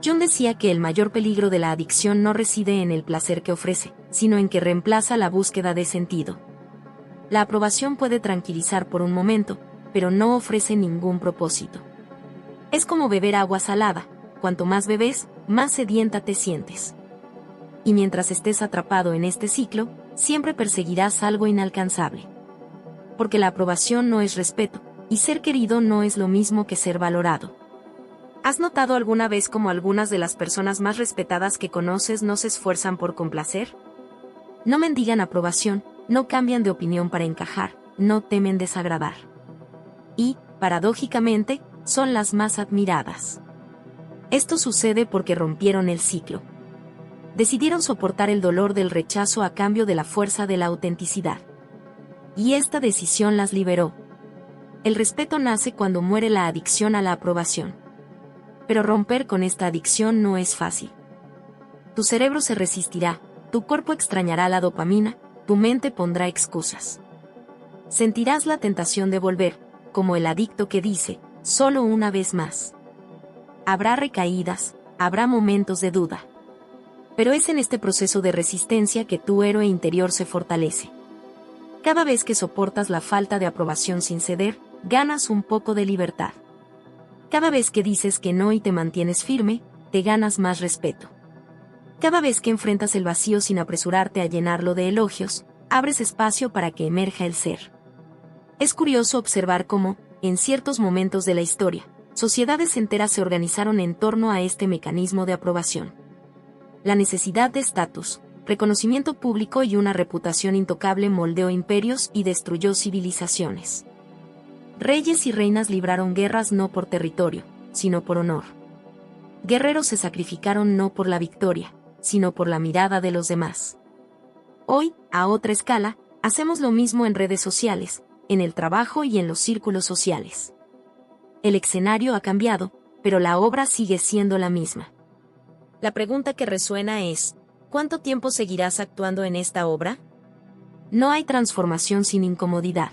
A: John decía que el mayor peligro de la adicción no reside en el placer que ofrece, sino en que reemplaza la búsqueda de sentido. La aprobación puede tranquilizar por un momento, pero no ofrece ningún propósito. Es como beber agua salada: cuanto más bebes, más sedienta te sientes. Y mientras estés atrapado en este ciclo, siempre perseguirás algo inalcanzable. Porque la aprobación no es respeto, y ser querido no es lo mismo que ser valorado. ¿Has notado alguna vez cómo algunas de las personas más respetadas que conoces no se esfuerzan por complacer? No mendigan aprobación, no cambian de opinión para encajar, no temen desagradar. Y, paradójicamente, son las más admiradas. Esto sucede porque rompieron el ciclo. Decidieron soportar el dolor del rechazo a cambio de la fuerza de la autenticidad. Y esta decisión las liberó. El respeto nace cuando muere la adicción a la aprobación. Pero romper con esta adicción no es fácil. Tu cerebro se resistirá, tu cuerpo extrañará la dopamina, tu mente pondrá excusas. Sentirás la tentación de volver, como el adicto que dice, solo una vez más. Habrá recaídas, habrá momentos de duda. Pero es en este proceso de resistencia que tu héroe interior se fortalece. Cada vez que soportas la falta de aprobación sin ceder, ganas un poco de libertad. Cada vez que dices que no y te mantienes firme, te ganas más respeto. Cada vez que enfrentas el vacío sin apresurarte a llenarlo de elogios, abres espacio para que emerja el ser. Es curioso observar cómo, en ciertos momentos de la historia, sociedades enteras se organizaron en torno a este mecanismo de aprobación. La necesidad de estatus, reconocimiento público y una reputación intocable moldeó imperios y destruyó civilizaciones. Reyes y reinas libraron guerras no por territorio, sino por honor. Guerreros se sacrificaron no por la victoria, sino por la mirada de los demás. Hoy, a otra escala, hacemos lo mismo en redes sociales, en el trabajo y en los círculos sociales. El escenario ha cambiado, pero la obra sigue siendo la misma. La pregunta que resuena es, ¿cuánto tiempo seguirás actuando en esta obra? No hay transformación sin incomodidad.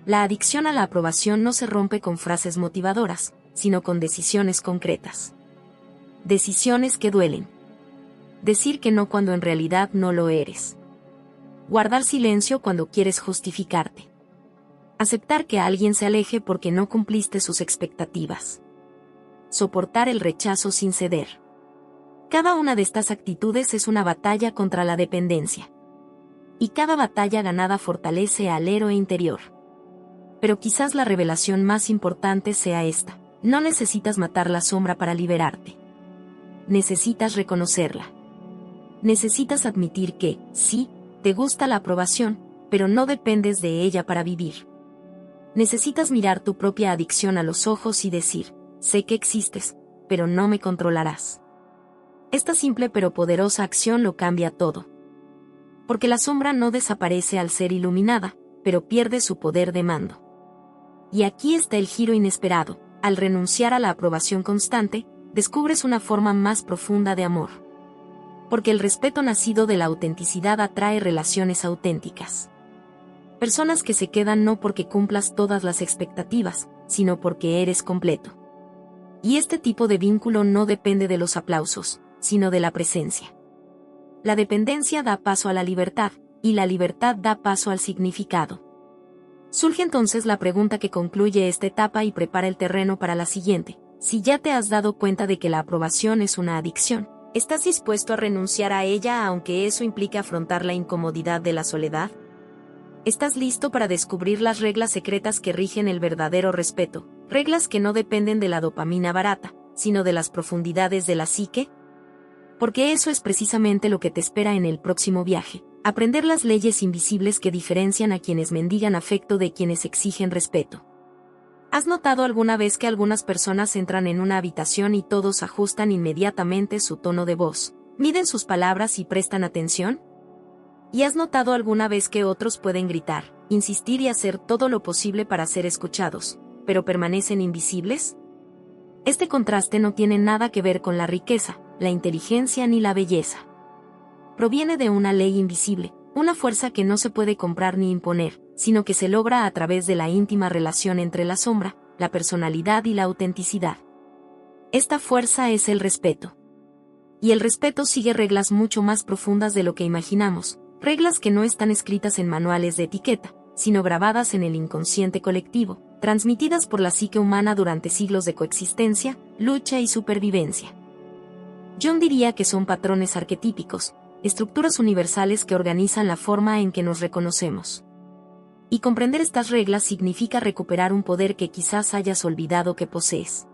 A: La adicción a la aprobación no se rompe con frases motivadoras, sino con decisiones concretas. Decisiones que duelen. Decir que no cuando en realidad no lo eres. Guardar silencio cuando quieres justificarte. Aceptar que alguien se aleje porque no cumpliste sus expectativas. Soportar el rechazo sin ceder. Cada una de estas actitudes es una batalla contra la dependencia. Y cada batalla ganada fortalece al héroe interior. Pero quizás la revelación más importante sea esta: no necesitas matar la sombra para liberarte. Necesitas reconocerla. Necesitas admitir que, sí, te gusta la aprobación, pero no dependes de ella para vivir. Necesitas mirar tu propia adicción a los ojos y decir, sé que existes, pero no me controlarás. Esta simple pero poderosa acción lo cambia todo. Porque la sombra no desaparece al ser iluminada, pero pierde su poder de mando. Y aquí está el giro inesperado: al renunciar a la aprobación constante, descubres una forma más profunda de amor. Porque el respeto nacido de la autenticidad atrae relaciones auténticas. Personas que se quedan no porque cumplas todas las expectativas, sino porque eres completo. Y este tipo de vínculo no depende de los aplausos, sino de la presencia. La dependencia da paso a la libertad, y la libertad da paso al significado. Surge entonces la pregunta que concluye esta etapa y prepara el terreno para la siguiente: si ya te has dado cuenta de que la aprobación es una adicción, ¿estás dispuesto a renunciar a ella aunque eso implique afrontar la incomodidad de la soledad? ¿Estás listo para descubrir las reglas secretas que rigen el verdadero respeto? Reglas que no dependen de la dopamina barata, sino de las profundidades de la psique. Porque eso es precisamente lo que te espera en el próximo viaje: aprender las leyes invisibles que diferencian a quienes mendigan afecto de quienes exigen respeto. ¿Has notado alguna vez que algunas personas entran en una habitación y todos ajustan inmediatamente su tono de voz, miden sus palabras y prestan atención? ¿Y has notado alguna vez que otros pueden gritar, insistir y hacer todo lo posible para ser escuchados, pero permanecen invisibles? Este contraste no tiene nada que ver con la riqueza, la inteligencia ni la belleza. Proviene de una ley invisible, una fuerza que no se puede comprar ni imponer, sino que se logra a través de la íntima relación entre la sombra, la personalidad y la autenticidad. Esta fuerza es el respeto. Y el respeto sigue reglas mucho más profundas de lo que imaginamos, reglas que no están escritas en manuales de etiqueta, sino grabadas en el inconsciente colectivo, transmitidas por la psique humana durante siglos de coexistencia, lucha y supervivencia. Jung diría que son patrones arquetípicos, estructuras universales que organizan la forma en que nos reconocemos. Y comprender estas reglas significa recuperar un poder que quizás hayas olvidado que posees.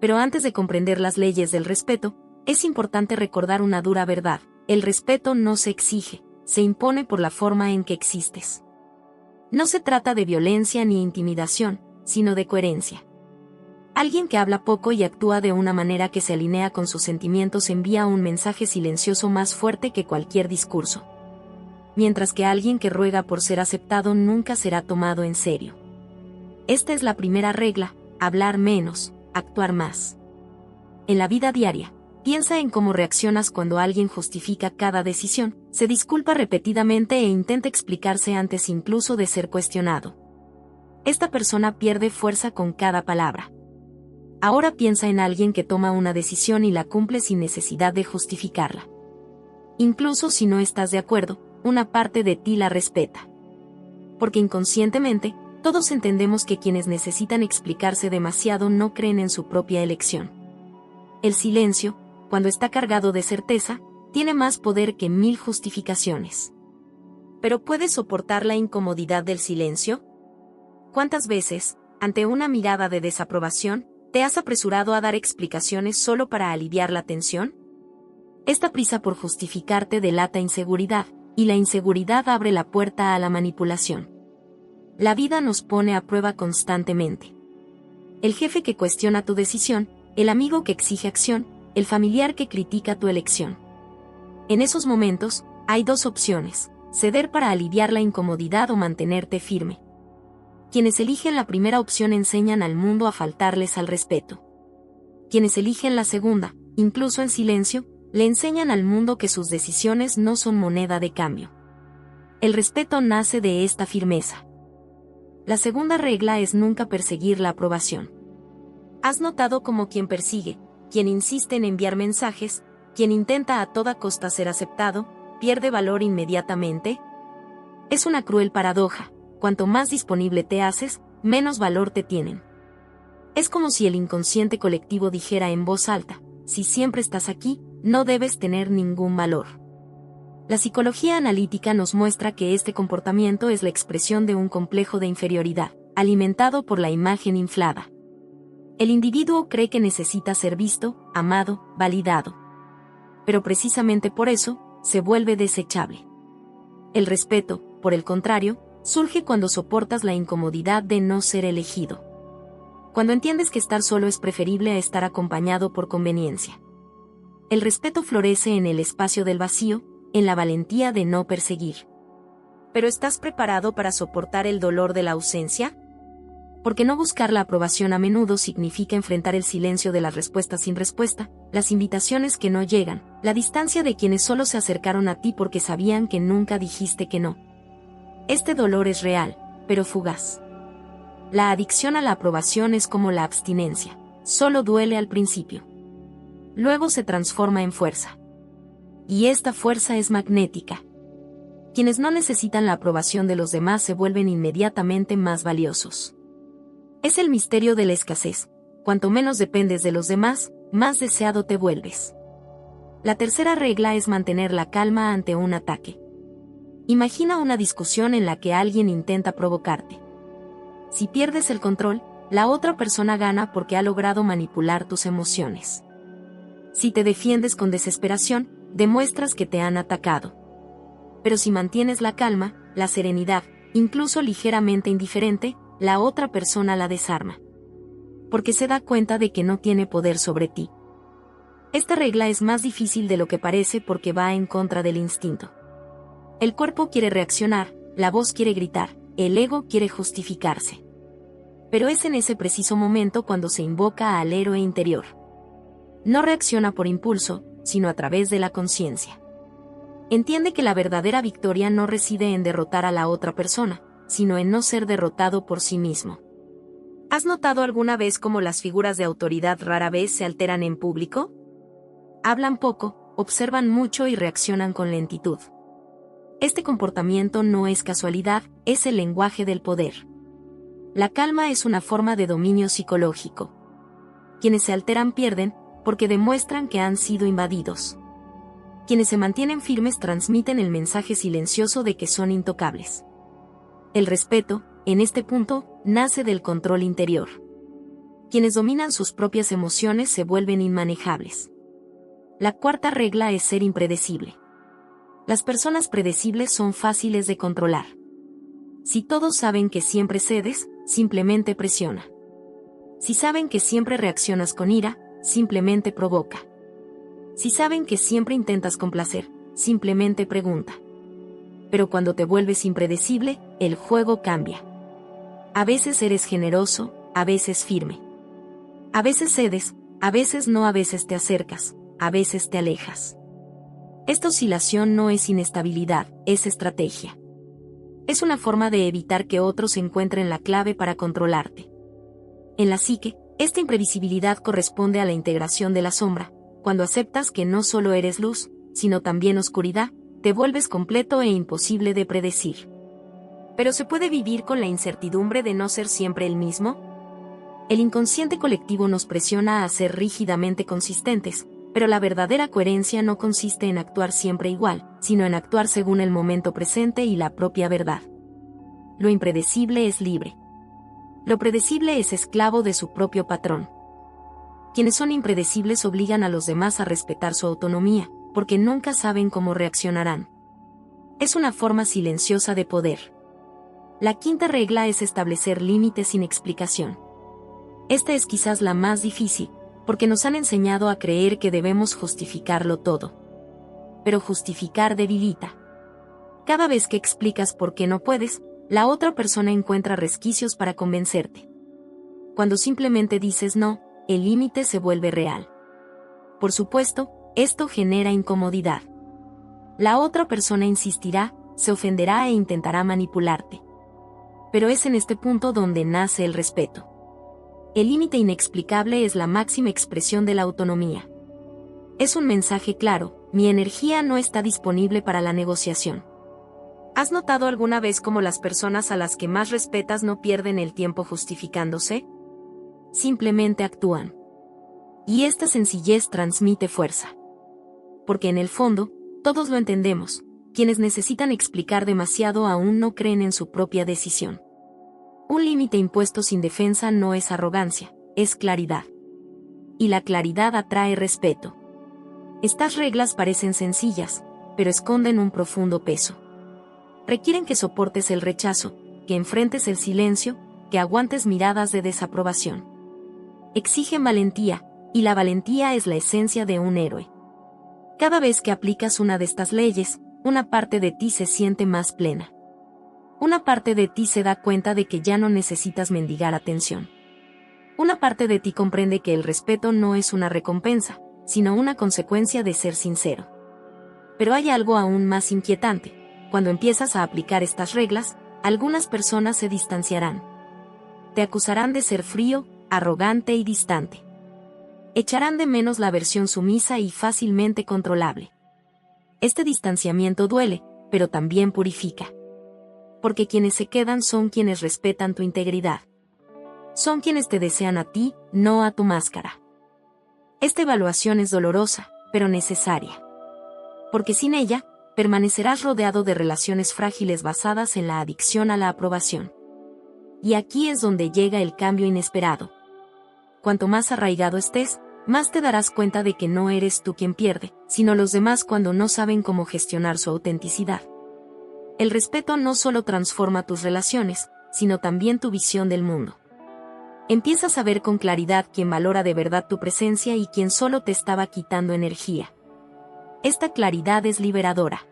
A: Pero antes de comprender las leyes del respeto, es importante recordar una dura verdad: el respeto no se exige, se impone por la forma en que existes. No se trata de violencia ni intimidación, sino de coherencia. Alguien que habla poco y actúa de una manera que se alinea con sus sentimientos envía un mensaje silencioso más fuerte que cualquier discurso. Mientras que alguien que ruega por ser aceptado nunca será tomado en serio. Esta es la primera regla: hablar menos, actuar más. En la vida diaria, piensa en cómo reaccionas cuando alguien justifica cada decisión, se disculpa repetidamente e intenta explicarse antes incluso de ser cuestionado. Esta persona pierde fuerza con cada palabra. Ahora piensa en alguien que toma una decisión y la cumple sin necesidad de justificarla. Incluso si no estás de acuerdo, una parte de ti la respeta. Porque inconscientemente, todos entendemos que quienes necesitan explicarse demasiado no creen en su propia elección. El silencio, cuando está cargado de certeza, tiene más poder que 1000 justificaciones. ¿Pero puedes soportar la incomodidad del silencio? ¿Cuántas veces, ante una mirada de desaprobación, te has apresurado a dar explicaciones solo para aliviar la tensión? Esta prisa por justificarte delata inseguridad, y la inseguridad abre la puerta a la manipulación. La vida nos pone a prueba constantemente. El jefe que cuestiona tu decisión, el amigo que exige acción, el familiar que critica tu elección. En esos momentos, hay dos opciones: ceder para aliviar la incomodidad o mantenerte firme. Quienes eligen la primera opción enseñan al mundo a faltarles al respeto. Quienes eligen la segunda, incluso en silencio, le enseñan al mundo que sus decisiones no son moneda de cambio. El respeto nace de esta firmeza. La segunda regla es nunca perseguir la aprobación. ¿Has notado cómo quien persigue, quien insiste en enviar mensajes, quien intenta a toda costa ser aceptado, pierde valor inmediatamente? Es una cruel paradoja. Cuanto más disponible te haces, menos valor te tienen. Es como si el inconsciente colectivo dijera en voz alta: si siempre estás aquí, no debes tener ningún valor. La psicología analítica nos muestra que este comportamiento es la expresión de un complejo de inferioridad, alimentado por la imagen inflada. El individuo cree que necesita ser visto, amado, validado. Pero precisamente por eso, se vuelve desechable. El respeto, por el contrario, surge cuando soportas la incomodidad de no ser elegido. Cuando entiendes que estar solo es preferible a estar acompañado por conveniencia. El respeto florece en el espacio del vacío, en la valentía de no perseguir. ¿Pero estás preparado para soportar el dolor de la ausencia? Porque no buscar la aprobación a menudo significa enfrentar el silencio de las respuestas sin respuesta, las invitaciones que no llegan, la distancia de quienes solo se acercaron a ti porque sabían que nunca dijiste que no. Este dolor es real, pero fugaz. La adicción a la aprobación es como la abstinencia, solo duele al principio. Luego se transforma en fuerza. Y esta fuerza es magnética. Quienes no necesitan la aprobación de los demás se vuelven inmediatamente más valiosos. Es el misterio de la escasez. Cuanto menos dependes de los demás, más deseado te vuelves. La tercera regla es mantener la calma ante un ataque. Imagina una discusión en la que alguien intenta provocarte. Si pierdes el control, la otra persona gana porque ha logrado manipular tus emociones. Si te defiendes con desesperación, demuestras que te han atacado. Pero si mantienes la calma, la serenidad, incluso ligeramente indiferente, la otra persona la desarma. Porque se da cuenta de que no tiene poder sobre ti. Esta regla es más difícil de lo que parece porque va en contra del instinto. El cuerpo quiere reaccionar, la voz quiere gritar, el ego quiere justificarse. Pero es en ese preciso momento cuando se invoca al héroe interior. No reacciona por impulso, sino a través de la conciencia. Entiende que la verdadera victoria no reside en derrotar a la otra persona, sino en no ser derrotado por sí mismo. ¿Has notado alguna vez cómo las figuras de autoridad rara vez se alteran en público? Hablan poco, observan mucho y reaccionan con lentitud. Este comportamiento no es casualidad, es el lenguaje del poder. La calma es una forma de dominio psicológico. Quienes se alteran pierden, porque demuestran que han sido invadidos. Quienes se mantienen firmes transmiten el mensaje silencioso de que son intocables. El respeto, en este punto, nace del control interior. Quienes dominan sus propias emociones se vuelven inmanejables. La cuarta regla es ser impredecible. Las personas predecibles son fáciles de controlar. Si todos saben que siempre cedes, simplemente presiona. Si saben que siempre reaccionas con ira, simplemente provoca. Si saben que siempre intentas complacer, simplemente pregunta. Pero cuando te vuelves impredecible, el juego cambia. A veces eres generoso, a veces firme. A veces cedes, A veces no, a veces te acercas, a veces te alejas. Esta oscilación no es inestabilidad, es estrategia. Es una forma de evitar que otros encuentren la clave para controlarte. En la psique, esta imprevisibilidad corresponde a la integración de la sombra. Cuando aceptas que no solo eres luz, sino también oscuridad, te vuelves completo e imposible de predecir. ¿Pero se puede vivir con la incertidumbre de no ser siempre el mismo? El inconsciente colectivo nos presiona a ser rígidamente consistentes, pero la verdadera coherencia no consiste en actuar siempre igual, sino en actuar según el momento presente y la propia verdad. Lo impredecible es libre. Lo predecible es esclavo de su propio patrón. Quienes son impredecibles obligan a los demás a respetar su autonomía, porque nunca saben cómo reaccionarán. Es una forma silenciosa de poder. La quinta regla es establecer límites sin explicación. Esta es quizás la más difícil, porque nos han enseñado a creer que debemos justificarlo todo. Pero justificar debilita. Cada vez que explicas por qué no puedes, la otra persona encuentra resquicios para convencerte. Cuando simplemente dices no, el límite se vuelve real. Por supuesto, esto genera incomodidad. La otra persona insistirá, se ofenderá e intentará manipularte. Pero es en este punto donde nace el respeto. El límite inexplicable es la máxima expresión de la autonomía. Es un mensaje claro, mi energía no está disponible para la negociación. ¿Has notado alguna vez cómo las personas a las que más respetas no pierden el tiempo justificándose? Simplemente actúan. Y esta sencillez transmite fuerza. Porque en el fondo, todos lo entendemos, quienes necesitan explicar demasiado aún no creen en su propia decisión. Un límite impuesto sin defensa no es arrogancia, es claridad. Y la claridad atrae respeto. Estas reglas parecen sencillas, pero esconden un profundo peso. Requieren que soportes el rechazo, que enfrentes el silencio, que aguantes miradas de desaprobación. Exigen valentía, y la valentía es la esencia de un héroe. Cada vez que aplicas una de estas leyes, una parte de ti se siente más plena. Una parte de ti se da cuenta de que ya no necesitas mendigar atención. Una parte de ti comprende que el respeto no es una recompensa, sino una consecuencia de ser sincero. Pero hay algo aún más inquietante. Cuando empiezas a aplicar estas reglas, algunas personas se distanciarán. Te acusarán de ser frío, arrogante y distante. Echarán de menos la versión sumisa y fácilmente controlable. Este distanciamiento duele, pero también purifica. Porque quienes se quedan son quienes respetan tu integridad. Son quienes te desean a ti, no a tu máscara. Esta evaluación es dolorosa, pero necesaria. Porque sin ella, permanecerás rodeado de relaciones frágiles basadas en la adicción a la aprobación. Y aquí es donde llega el cambio inesperado. Cuanto más arraigado estés, más te darás cuenta de que no eres tú quien pierde, sino los demás cuando no saben cómo gestionar su autenticidad. El respeto no solo transforma tus relaciones, sino también tu visión del mundo. Empiezas a ver con claridad quién valora de verdad tu presencia y quién solo te estaba quitando energía. Esta claridad es liberadora.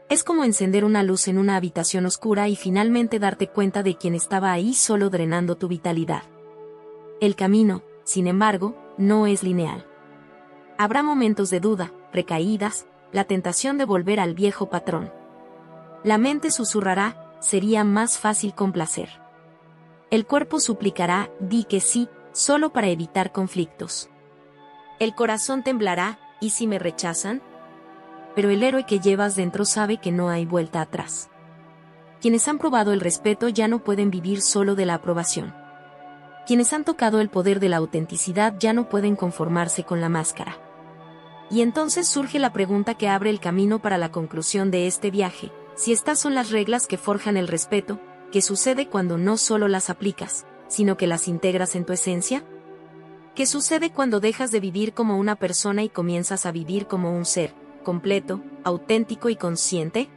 A: Es como encender una luz en una habitación oscura y finalmente darte cuenta de quién estaba ahí solo drenando tu vitalidad. El camino, sin embargo, no es lineal. Habrá momentos de duda, recaídas, la tentación de volver al viejo patrón. La mente susurrará, sería más fácil complacer. El cuerpo suplicará, di que sí, solo para evitar conflictos. El corazón temblará, ¿y si me rechazan? Pero el héroe que llevas dentro sabe que no hay vuelta atrás. Quienes han probado el respeto ya no pueden vivir solo de la aprobación. Quienes han tocado el poder de la autenticidad ya no pueden conformarse con la máscara. Y entonces surge la pregunta que abre el camino para la conclusión de este viaje. Si estas son las reglas que forjan el respeto, ¿qué sucede cuando no solo las aplicas, sino que las integras en tu esencia? ¿Qué sucede cuando dejas de vivir como una persona y comienzas a vivir como un ser, completo, auténtico y consciente?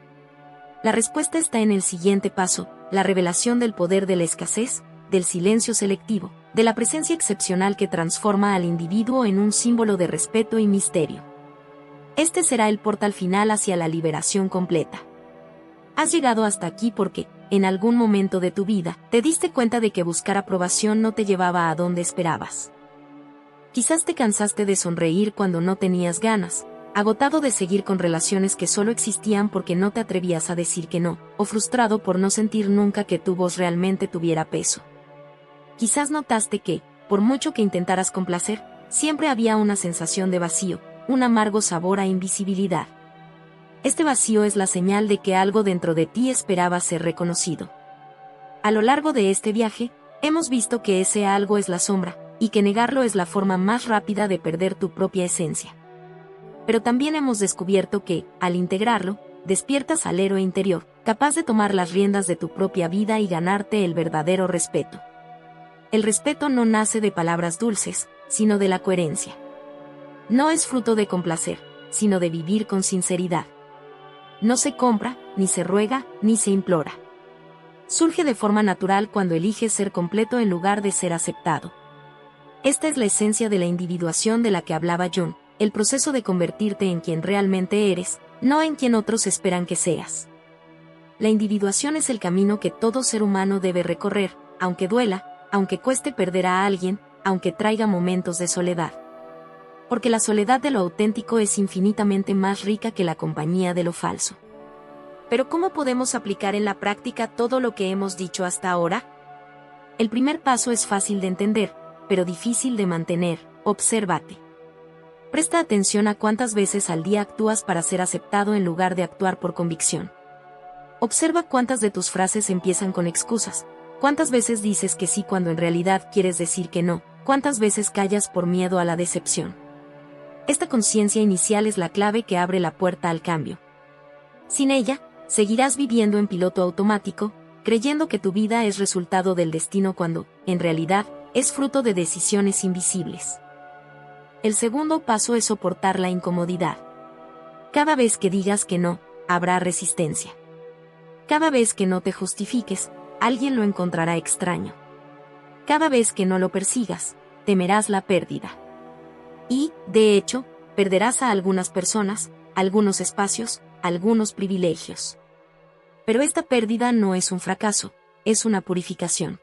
A: La respuesta está en el siguiente paso, la revelación del poder de la escasez, del silencio selectivo, de la presencia excepcional que transforma al individuo en un símbolo de respeto y misterio. Este será el portal final hacia la liberación completa. Has llegado hasta aquí porque, en algún momento de tu vida, te diste cuenta de que buscar aprobación no te llevaba a donde esperabas. Quizás te cansaste de sonreír cuando no tenías ganas, agotado de seguir con relaciones que solo existían porque no te atrevías a decir que no, o frustrado por no sentir nunca que tu voz realmente tuviera peso. Quizás notaste que, por mucho que intentaras complacer, siempre había una sensación de vacío, un amargo sabor a invisibilidad. Este vacío es la señal de que algo dentro de ti esperaba ser reconocido. A lo largo de este viaje, hemos visto que ese algo es la sombra, y que negarlo es la forma más rápida de perder tu propia esencia. Pero también hemos descubierto que, al integrarlo, despiertas al héroe interior, capaz de tomar las riendas de tu propia vida y ganarte el verdadero respeto. El respeto no nace de palabras dulces, sino de la coherencia. No es fruto de complacer, sino de vivir con sinceridad. No se compra, ni se ruega, ni se implora. Surge de forma natural cuando eliges ser completo en lugar de ser aceptado. Esta es la esencia de la individuación de la que hablaba Jung, el proceso de convertirte en quien realmente eres, no en quien otros esperan que seas. La individuación es el camino que todo ser humano debe recorrer, aunque duela, aunque cueste perder a alguien, aunque traiga momentos de soledad. Porque la soledad de lo auténtico es infinitamente más rica que la compañía de lo falso. Pero ¿cómo podemos aplicar en la práctica todo lo que hemos dicho hasta ahora? El primer paso es fácil de entender, pero difícil de mantener: obsérvate. Presta atención a cuántas veces al día actúas para ser aceptado en lugar de actuar por convicción. Observa cuántas de tus frases empiezan con excusas, cuántas veces dices que sí cuando en realidad quieres decir que no, cuántas veces callas por miedo a la decepción. Esta conciencia inicial es la clave que abre la puerta al cambio. Sin ella, seguirás viviendo en piloto automático, creyendo que tu vida es resultado del destino cuando, en realidad, es fruto de decisiones invisibles. El segundo paso es soportar la incomodidad. Cada vez que digas que no, habrá resistencia. Cada vez que no te justifiques, alguien lo encontrará extraño. Cada vez que no lo persigas, temerás la pérdida. Y, de hecho, perderás a algunas personas, algunos espacios, algunos privilegios. Pero esta pérdida no es un fracaso, es una purificación.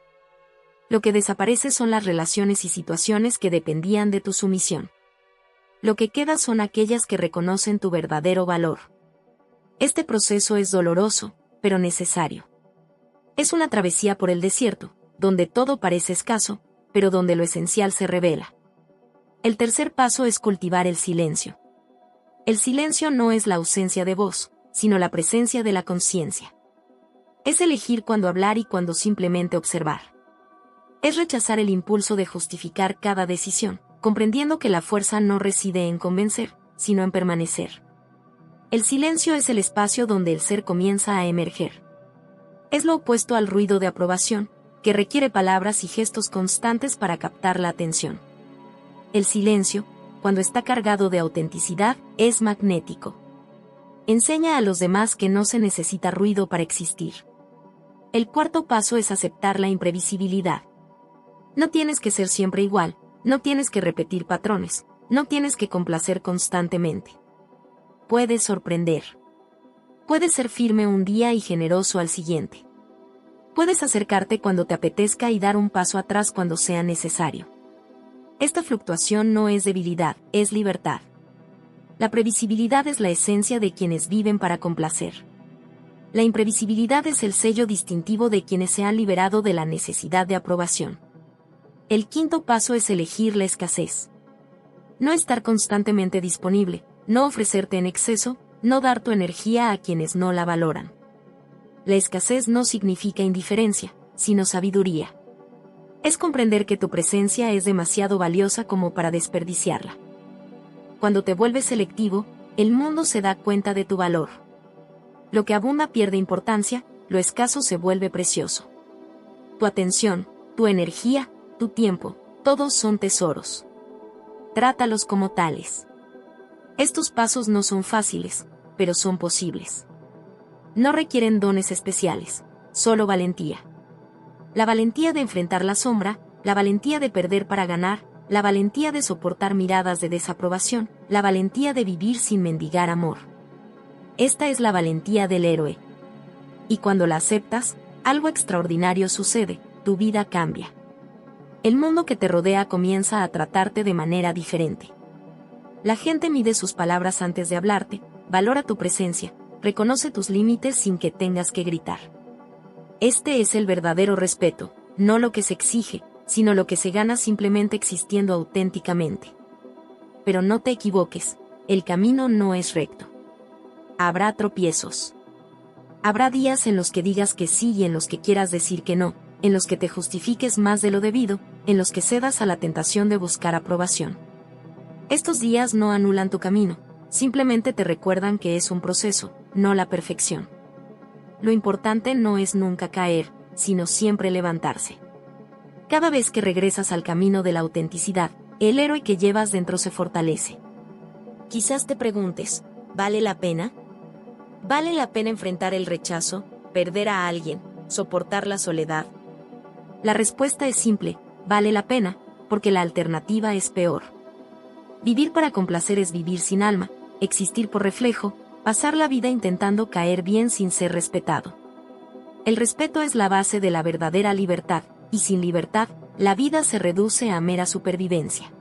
A: Lo que desaparece son las relaciones y situaciones que dependían de tu sumisión. Lo que queda son aquellas que reconocen tu verdadero valor. Este proceso es doloroso, pero necesario. Es una travesía por el desierto, donde todo parece escaso, pero donde lo esencial se revela. El tercer paso es cultivar el silencio. El silencio no es la ausencia de voz, sino la presencia de la conciencia. Es elegir cuándo hablar y cuándo simplemente observar. Es rechazar el impulso de justificar cada decisión, comprendiendo que la fuerza no reside en convencer, sino en permanecer. El silencio es el espacio donde el ser comienza a emerger. Es lo opuesto al ruido de aprobación, que requiere palabras y gestos constantes para captar la atención. El silencio, cuando está cargado de autenticidad, es magnético. Enseña a los demás que no se necesita ruido para existir. El cuarto paso es aceptar la imprevisibilidad. No tienes que ser siempre igual, no tienes que repetir patrones, no tienes que complacer constantemente. Puedes sorprender. Puedes ser firme un día y generoso al siguiente. Puedes acercarte cuando te apetezca y dar un paso atrás cuando sea necesario. Esta fluctuación no es debilidad, es libertad. La previsibilidad es la esencia de quienes viven para complacer. La imprevisibilidad es el sello distintivo de quienes se han liberado de la necesidad de aprobación. El quinto paso es elegir la escasez. No estar constantemente disponible, no ofrecerte en exceso, no dar tu energía a quienes no la valoran. La escasez no significa indiferencia, sino sabiduría. Es comprender que tu presencia es demasiado valiosa como para desperdiciarla. Cuando te vuelves selectivo, el mundo se da cuenta de tu valor. Lo que abunda pierde importancia, lo escaso se vuelve precioso. Tu atención, tu energía, tu tiempo, todos son tesoros. Trátalos como tales. Estos pasos no son fáciles, pero son posibles. No requieren dones especiales, solo valentía. La valentía de enfrentar la sombra, la valentía de perder para ganar, la valentía de soportar miradas de desaprobación, la valentía de vivir sin mendigar amor. Esta es la valentía del héroe. Y cuando la aceptas, algo extraordinario sucede, tu vida cambia. El mundo que te rodea comienza a tratarte de manera diferente. La gente mide sus palabras antes de hablarte, valora tu presencia, reconoce tus límites sin que tengas que gritar. Este es el verdadero respeto, no lo que se exige, sino lo que se gana simplemente existiendo auténticamente. Pero no te equivoques, el camino no es recto. Habrá tropiezos. Habrá días en los que digas que sí y en los que quieras decir que no, en los que te justifiques más de lo debido, en los que cedas a la tentación de buscar aprobación. Estos días no anulan tu camino, simplemente te recuerdan que es un proceso, no la perfección. Lo importante no es nunca caer, sino siempre levantarse. Cada vez que regresas al camino de la autenticidad, el héroe que llevas dentro se fortalece. Quizás te preguntes, ¿vale la pena? ¿Vale la pena enfrentar el rechazo, perder a alguien, soportar la soledad? La respuesta es simple, vale la pena, porque la alternativa es peor. Vivir para complacer es vivir sin alma, existir por reflejo, pasar la vida intentando caer bien sin ser respetado. El respeto es la base de la verdadera libertad, y sin libertad, la vida se reduce a mera supervivencia.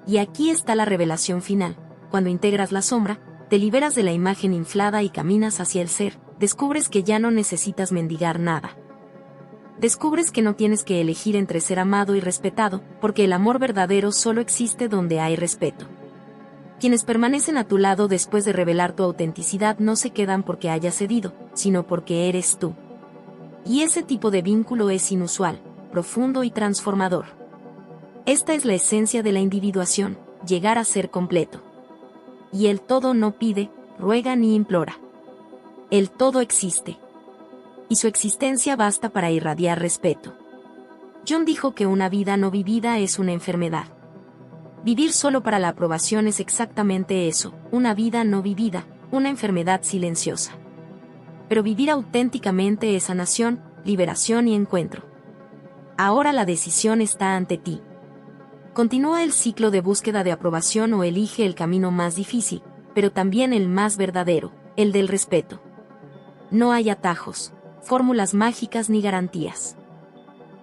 A: Y aquí está la revelación final, cuando integras la sombra, te liberas de la imagen inflada y caminas hacia el ser, descubres que ya no necesitas mendigar nada. Descubres que no tienes que elegir entre ser amado y respetado, porque el amor verdadero solo existe donde hay respeto. Quienes permanecen a tu lado después de revelar tu autenticidad no se quedan porque hayas cedido, sino porque eres tú. Y ese tipo de vínculo es inusual, profundo y transformador. Esta es la esencia de la individuación, llegar a ser completo. Y el todo no pide, ruega ni implora. El todo existe. Y su existencia basta para irradiar respeto. Jung dijo que una vida no vivida es una enfermedad. Vivir solo para la aprobación es exactamente eso, una vida no vivida, una enfermedad silenciosa. Pero vivir auténticamente es sanación, liberación y encuentro. Ahora la decisión está ante ti. Continúa el ciclo de búsqueda de aprobación o elige el camino más difícil, pero también el más verdadero, el del respeto. No hay atajos, fórmulas mágicas ni garantías.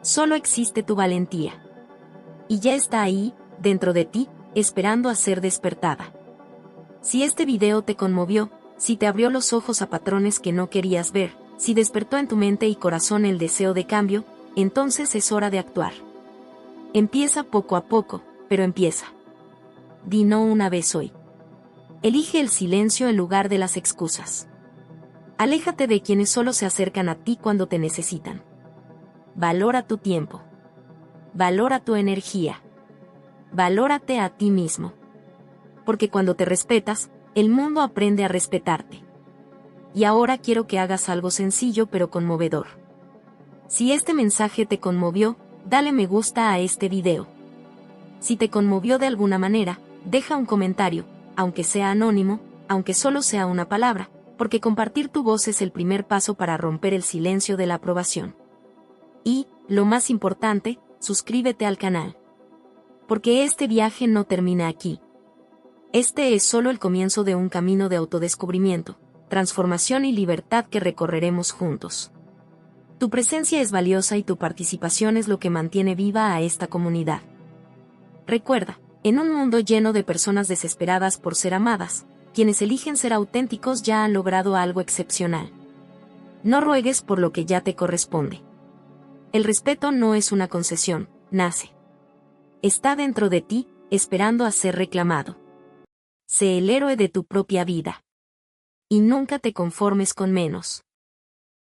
A: Solo existe tu valentía. Y ya está ahí, dentro de ti, esperando a ser despertada. Si este video te conmovió, si te abrió los ojos a patrones que no querías ver, si despertó en tu mente y corazón el deseo de cambio, entonces es hora de actuar. Empieza poco a poco, pero empieza. Di no una vez hoy. Elige el silencio en lugar de las excusas. Aléjate de quienes solo se acercan a ti cuando te necesitan. Valora tu tiempo. Valora tu energía. Valórate a ti mismo. Porque cuando te respetas, el mundo aprende a respetarte. Y ahora quiero que hagas algo sencillo pero conmovedor. Si este mensaje te conmovió, dale me gusta a este video. Si te conmovió de alguna manera, deja un comentario, aunque sea anónimo, aunque solo sea una palabra, porque compartir tu voz es el primer paso para romper el silencio de la aprobación. Y, lo más importante, suscríbete al canal. Porque este viaje no termina aquí. Este es solo el comienzo de un camino de autodescubrimiento, transformación y libertad que recorreremos juntos. Tu presencia es valiosa y tu participación es lo que mantiene viva a esta comunidad. Recuerda, en un mundo lleno de personas desesperadas por ser amadas, quienes eligen ser auténticos ya han logrado algo excepcional. No ruegues por lo que ya te corresponde. El respeto no es una concesión, nace. Está dentro de ti, esperando a ser reclamado. Sé el héroe de tu propia vida. Y nunca te conformes con menos.